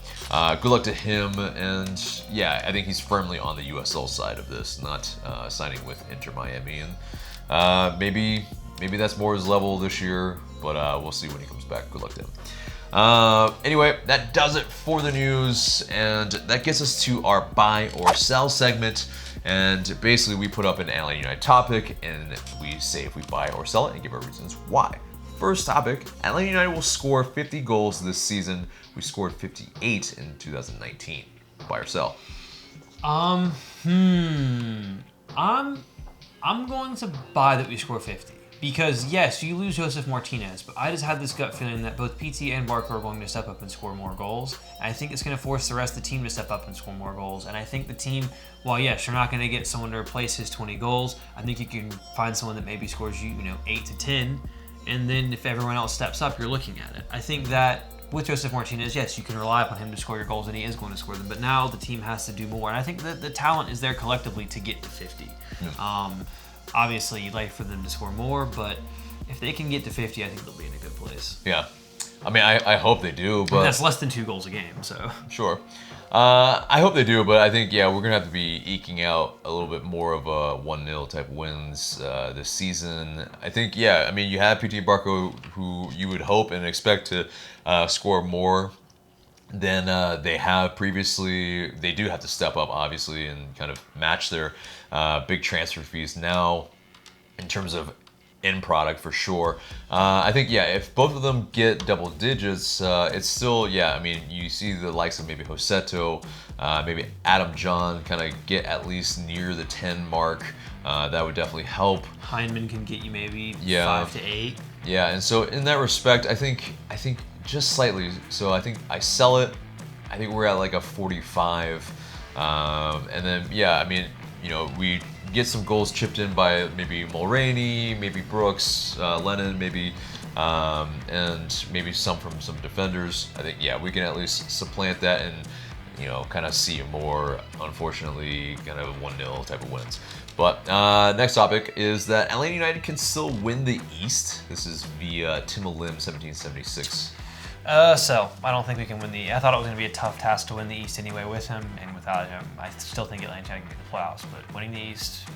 good luck to him, and I think he's firmly on the USL side of this, not signing with Inter Miami. And maybe that's more his level this year, but we'll see when he comes back. Good luck to him. Anyway, that does it for the news, and that gets us to our buy or sell segment. And basically, we put up an LA United topic, and we say if we buy or sell it and give our reasons why. First topic, LA United will score 50 goals this season. We scored 58 in 2019. Buy or sell? I'm going to buy that we score 50. Because, yes, you lose Josef Martinez, but I just had this gut feeling that both PT and Barker are going to step up and score more goals. And I think it's going to force the rest of the team to step up and score more goals. And I think the team, while, yes, you're not going to get someone to replace his 20 goals, I think you can find someone that maybe scores 8 to 10. And then if everyone else steps up, you're looking at it. I think that with Josef Martinez, yes, you can rely upon him to score your goals, and he is going to score them. But now the team has to do more. And I think that the talent is there collectively to get to 50. Yeah. Obviously, you'd like for them to score more, but if they can get to 50, I think they'll be in a good place. Yeah. I mean, I hope they do, but... that's less than 2 goals a game, so... Sure. I hope they do, but I think, we're going to have to be eking out a little bit more of a 1-0 type wins this season. I think, you have PT Barco, who you would hope and expect to score more than they have previously. They do have to step up, obviously, and kind of match their big transfer fees now in terms of end product for sure. I think, if both of them get double digits, it's still, you see the likes of maybe Joseto, maybe Adam John kind of get at least near the 10 mark. That would definitely help. Hyndman can get you maybe 5 to 8. Yeah, and so in that respect, I think just slightly. So I think I sell it. I think we're at like a 45. And then, we get some goals chipped in by maybe Mulroney, maybe Brooks, Lennon, maybe, and maybe some from some defenders, I think, yeah, we can at least supplant that and, kind of see more, unfortunately, kind of 1-0 type of wins. But next topic is that Atlanta United can still win the East. This is via Tim Lim 1776. So I don't think we can win the. I thought it was going to be a tough task to win the East anyway with him, and without him, I still think Atlanta can get the playoffs. But winning the East,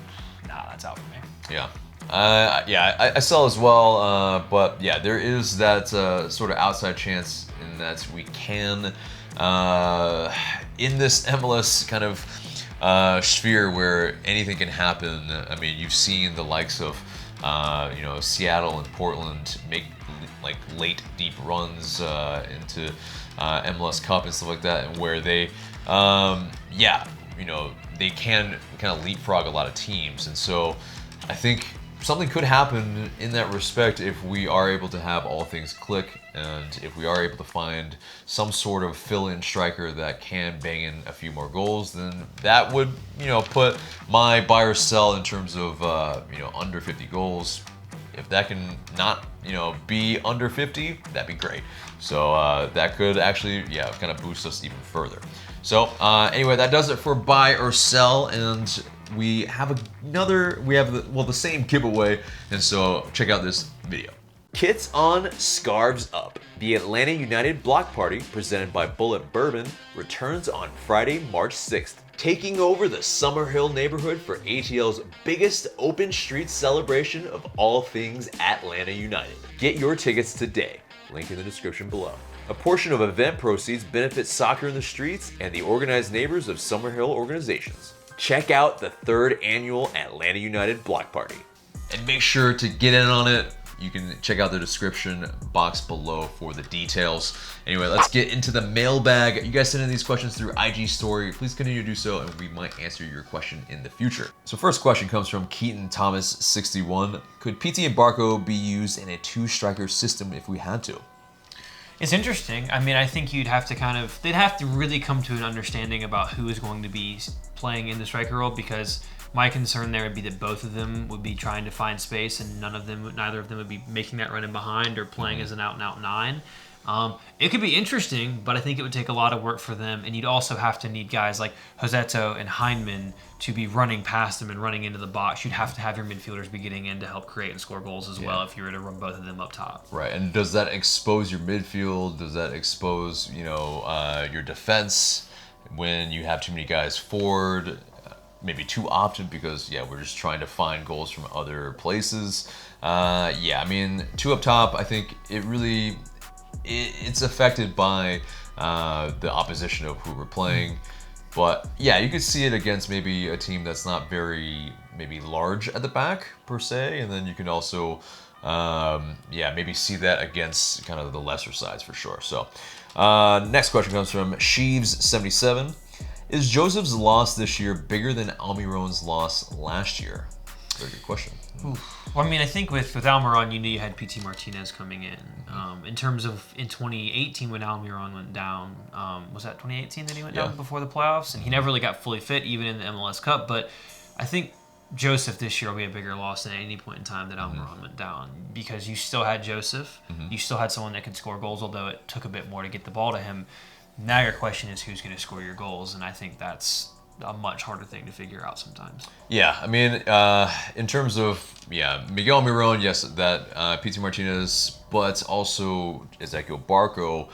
nah, that's out for me. Yeah. I saw as well, but yeah, there is that sort of outside chance in that we can, in this MLS kind of sphere where anything can happen. I mean, you've seen the likes of, Seattle and Portland make like late deep runs into MLS Cup and stuff like that, and where they, they can kind of leapfrog a lot of teams, and so I think something could happen in that respect if we are able to have all things click, and if we are able to find some sort of fill-in striker that can bang in a few more goals, then that would, put my buy or sell in terms of, under 50 goals. If that can not, be under 50, that'd be great. So that could actually, kind of boost us even further. So anyway, that does it for buy or sell, and we have the same giveaway, and so check out this video. Kits on, scarves up. The Atlanta United Block Party, presented by Bullet Bourbon, returns on Friday, March 6th, taking over the Summerhill neighborhood for ATL's biggest open street celebration of all things Atlanta United. Get your tickets today. Link in the description below. A portion of event proceeds benefits Soccer in the Streets and the organized neighbors of Summerhill organizations. Check out the 3rd annual Atlanta United Block Party. And make sure to get in on it. You can check out the description box below for the details. Anyway, let's get into the mailbag. You guys send in these questions through IG story. Please continue to do so, and we might answer your question in the future. So first question comes from Keaton Thomas 61. Could PT and Barco be used in a 2-striker system if we had to? It's interesting. I mean, I think they'd have to really come to an understanding about who is going to be playing in the striker role, because my concern there would be that both of them would be trying to find space, and neither of them would be making that run in behind or playing as an out-and-out 9. It could be interesting, but I think it would take a lot of work for them, and you'd also have to need guys like Joseto and Heinemann to be running past them and running into the box. You'd have to have your midfielders be getting in to help create and score goals as well if you were to run both of them up top. Right, and does that expose your midfield? Does that expose, your defense when you have too many guys forward? Maybe too often, because we're just trying to find goals from other places. I mean, 2 up top, I think it's affected by the opposition of who we're playing. But you could see it against maybe a team that's not very large at the back per se, and then you can also maybe see that against kind of the lesser sides for sure. So next question comes from Sheaves77. Is Josef's loss this year bigger than Almiron's loss last year? Very good question. Well, I mean, I think with Almiron, you knew you had PT Martinez coming in. In terms of in 2018 when Almiron went down, was that 2018 that he went down before the playoffs? And he never really got fully fit, even in the MLS Cup. But I think Josef this year will be a bigger loss than at any point in time that Almiron went down, because you still had Josef. You still had someone that could score goals, although it took a bit more to get the ball to him. Now your question is who's going to score your goals, and I think that's a much harder thing to figure out sometimes. Yeah, I mean, in terms of, Miguel Almiron, yes, that PT Martinez, but also Ezequiel Barco,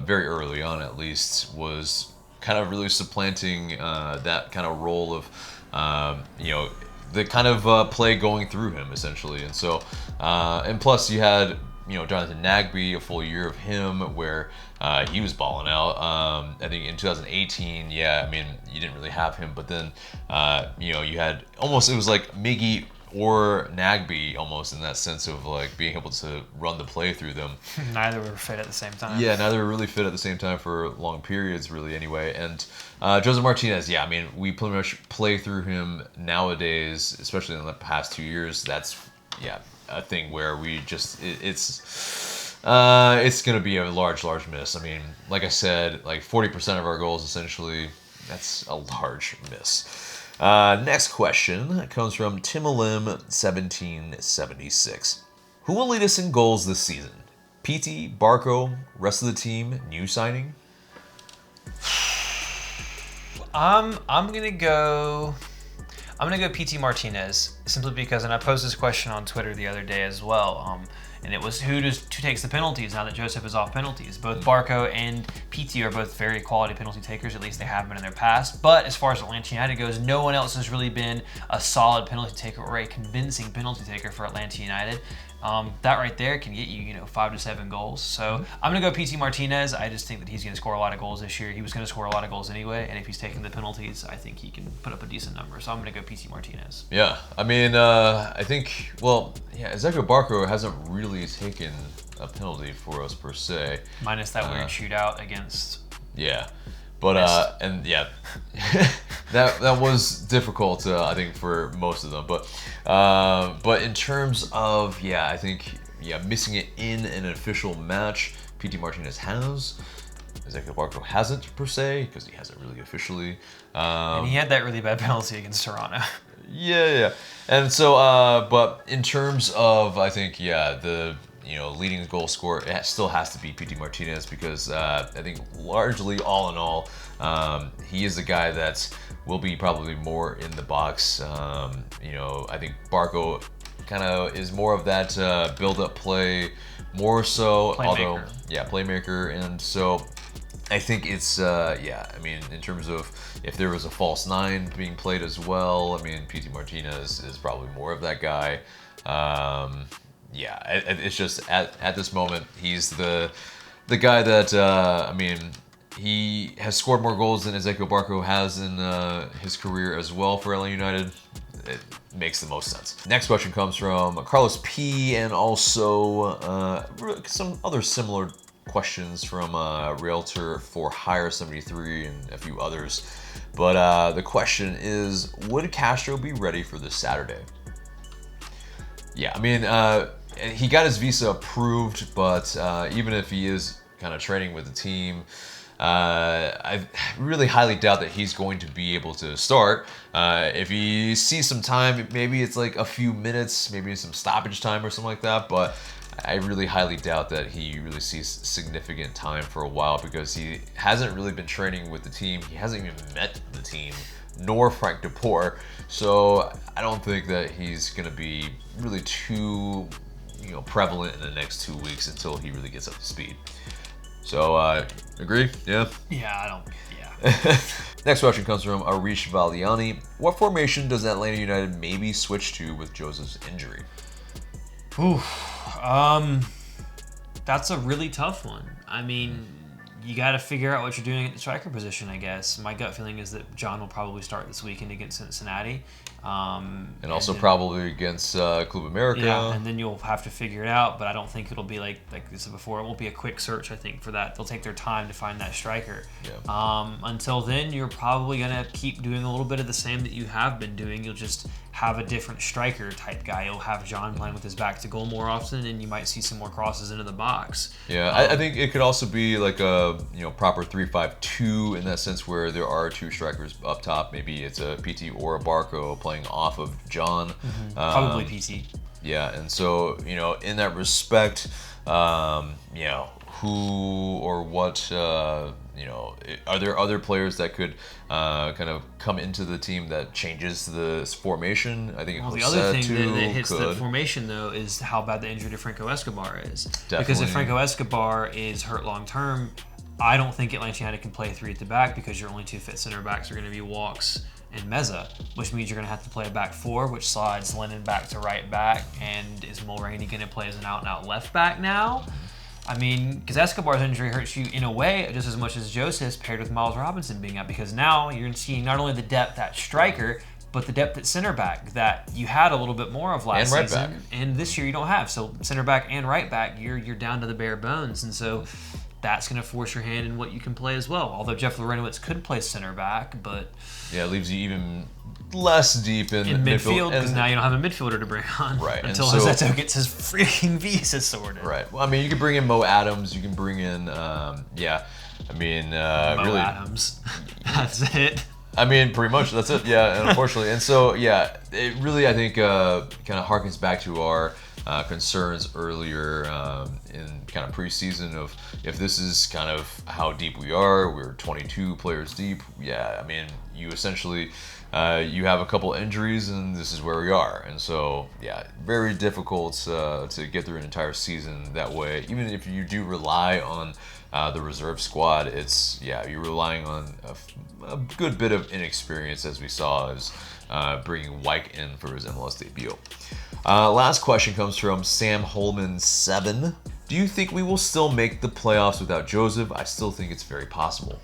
very early on at least, was kind of really supplanting that kind of role of, the kind of play going through him, essentially. And so, and plus you had, Jonathan Nagbe, a full year of him where he was balling out. I think in 2018, I mean, you didn't really have him, but then, you had almost, it was like Miggy or Nagbe almost, in that sense of like being able to run the play through them. Neither were fit at the same time. Yeah, neither were really fit at the same time for long periods, really, anyway. And Josef Martinez, I mean, we pretty much play through him nowadays, especially in the past 2 years. That's, a thing where we just, it's going to be a large miss. I mean, like I said, like 40% of our goals, essentially, that's a large miss. Next question comes from Timolim1776. Who will lead us in goals this season? PT, Barco, rest of the team, new signing? I'm gonna go PT Martinez simply because, and I posed this question on Twitter the other day as well. And it was who takes the penalties now that Josef is off penalties. Both Barco and PT are both very quality penalty takers, at least they have been in their past. But as far as Atlanta United goes, no one else has really been a solid penalty taker or a convincing penalty taker for Atlanta United. That right there can get you, 5 to 7 goals. So I'm going to go PT Martinez. I just think that he's going to score a lot of goals this year. He was going to score a lot of goals anyway, and if he's taking the penalties, I think he can put up a decent number. So I'm going to go PT Martinez. Yeah, I mean, I think, Ezequiel Barco hasn't really taken a penalty for us per se. Minus that weird shootout against... Yeah. But that was difficult, I think, for most of them. But in terms of I think missing it in an official match, PT Martinez has. Ezequiel Barco hasn't per se because he hasn't really officially. And he had that really bad penalty against Toronto. Yeah. And so, but in terms of, I think, the leading goal scorer, it still has to be PT Martinez because I think largely all in all, he is the guy that will be probably more in the box. I think Barco kind of is more of that build-up play, more so. Playmaker. Playmaker. And so I think it's, in terms of if there was a false 9 being played as well, PT Martinez is probably more of that guy. It's just at this moment, he's the guy that, he has scored more goals than Ezequiel Barco has in his career as well for LA United. It makes the most sense. Next question comes from Carlos P. and also some other similar questions from Realtor for Hire 73 and a few others. But the question is, would Castro be ready for this Saturday? Yeah, he got his visa approved, but even if he is kind of training with the team, I really highly doubt that he's going to be able to start. If he sees some time, maybe it's like a few minutes, maybe some stoppage time or something like that, but I really highly doubt that he really sees significant time for a while because he hasn't really been training with the team. He hasn't even met the team, nor Frank de Boer. So I don't think that he's going to be really too prevalent in the next 2 weeks until he really gets up to speed. So agree? Yeah? Yeah, Next question comes from Arish Valiani. What formation does Atlanta United maybe switch to with Josef's injury? That's a really tough one. You got to figure out what you're doing at the striker position, I guess. My gut feeling is that John will probably start this weekend against Cincinnati. And also probably against Club America. Yeah, and then you'll have to figure it out, but I don't think it'll be like I said before, it won't be a quick search, I think, for that. They'll take their time to find that striker. Yeah. Until then, you're probably going to keep doing a little bit of the same that you have been doing. You'll just have a different striker type guy. You'll have John playing with his back to goal more often, and you might see some more crosses into the box. Yeah, I think it could also be like a proper 3-5-2 in that sense where there are 2 strikers up top. Maybe it's a PT or a Barco playing off of John. Probably PT. Yeah, and so in that respect, who or what are there other players that could kind of come into the team that changes the formation? I think the other thing that hits the formation though is how bad the injury to Franco Escobar is. Definitely. Because if Franco Escobar is hurt long term, I don't think Atlanta United can play 3 at the back because your only 2 fit center backs are going to be Walks and Meza, which means you're going to have to play a back 4, which slides Lennon back to right back. And is Mulroney going to play as an out-and-out left back now? Because Escobar's injury hurts you in a way just as much as Josef's paired with Miles Robinson being out, because now you're seeing not only the depth at striker, but the depth at center back that you had a little bit more of last right season. Back. And this year you don't have. So center back and right back, you're down to the bare bones. And so that's going to force your hand in what you can play as well. Although Jeff Lorenowitz could play center back, but... Yeah, it leaves you even less deep in midfield because now you don't have a midfielder to bring on until Joseto gets his freaking visa sorted. Right. Well, you can bring in Mo Adams. You can bring in, Mo really Adams. That's it. I mean, pretty much that's it. Yeah, and unfortunately, and so yeah, it really I think kind of harkens back to our concerns earlier in kind of preseason of if this is kind of how deep we are. We're 22 players deep. Yeah, I mean, you essentially you have a couple injuries, and this is where we are. And so yeah, very difficult to get through an entire season that way. Even if you do rely on the reserve squad, you're relying on a good bit of inexperience, as we saw as bringing Wyke in for his MLS debut. Last question comes from Sam Holman 7. Do you think we will still make the playoffs without Josef? I still think it's very possible.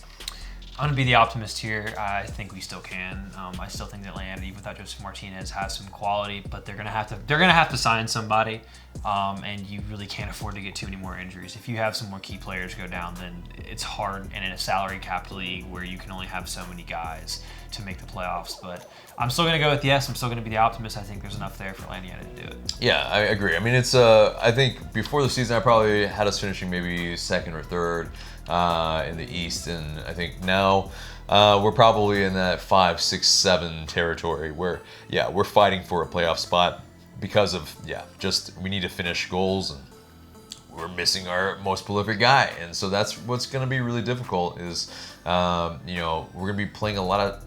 I'm going to be the optimist here. I think we still can. I still think that Atlanta, even without Josef Martinez, has some quality, but they're going to have to sign somebody, and you really can't afford to get too many more injuries. If you have some more key players go down, then it's hard, and in a salary cap league where you can only have so many guys to make the playoffs. But I'm still going to go with yes. I'm still going to be the optimist. I think there's enough there for Atlanta to do it. Yeah, I agree. I mean, it's I think before the season, I probably had us finishing maybe second or third in the East, and I think now we're probably in that 5, 6, 7 territory where we're fighting for a playoff spot because of just we need to finish goals, and we're missing our most prolific guy, and so that's what's going to be really difficult is we're going to be playing a lot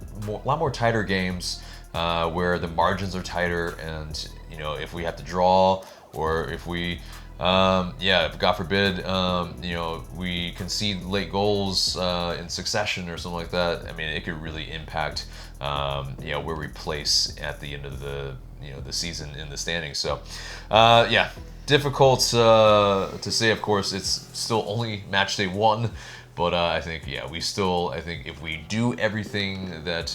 more tighter games where the margins are tighter, and if we have to draw or if we if God forbid, we concede late goals in succession or something like that. I mean, it could really impact, where we place at the end of the season in the standings. So, difficult to say. Of course, it's still only match day 1. But I think, I think if we do everything that,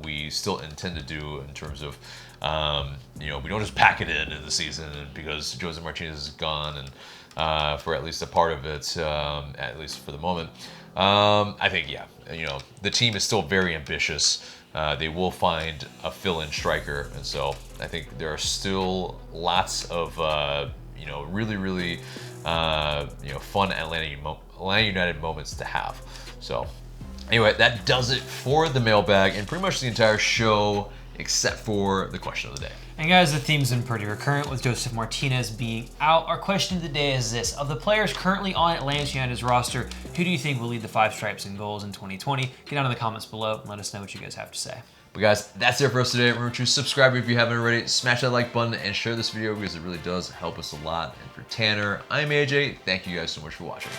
we still intend to do in terms of, we don't just pack it in the season because Josef Martinez is gone and for at least a part of it, at least for the moment. I think, the team is still very ambitious. They will find a fill-in striker. And so I think there are still lots of, really, really, fun Atlanta United moments to have. So anyway, that does it for the mailbag and pretty much the entire show except for the question of the day. And guys, the theme's been pretty recurrent with Josef Martinez being out. Our question of the day is this: of the players currently on Atlanta United's roster, who do you think will lead the Five Stripes in goals in 2020? Get down in the comments below and let us know what you guys have to say. But guys, that's it for us today. Remember to subscribe if you haven't already, smash that like button, and share this video because it really does help us a lot. And for Tanner, I'm AJ. Thank you guys so much for watching.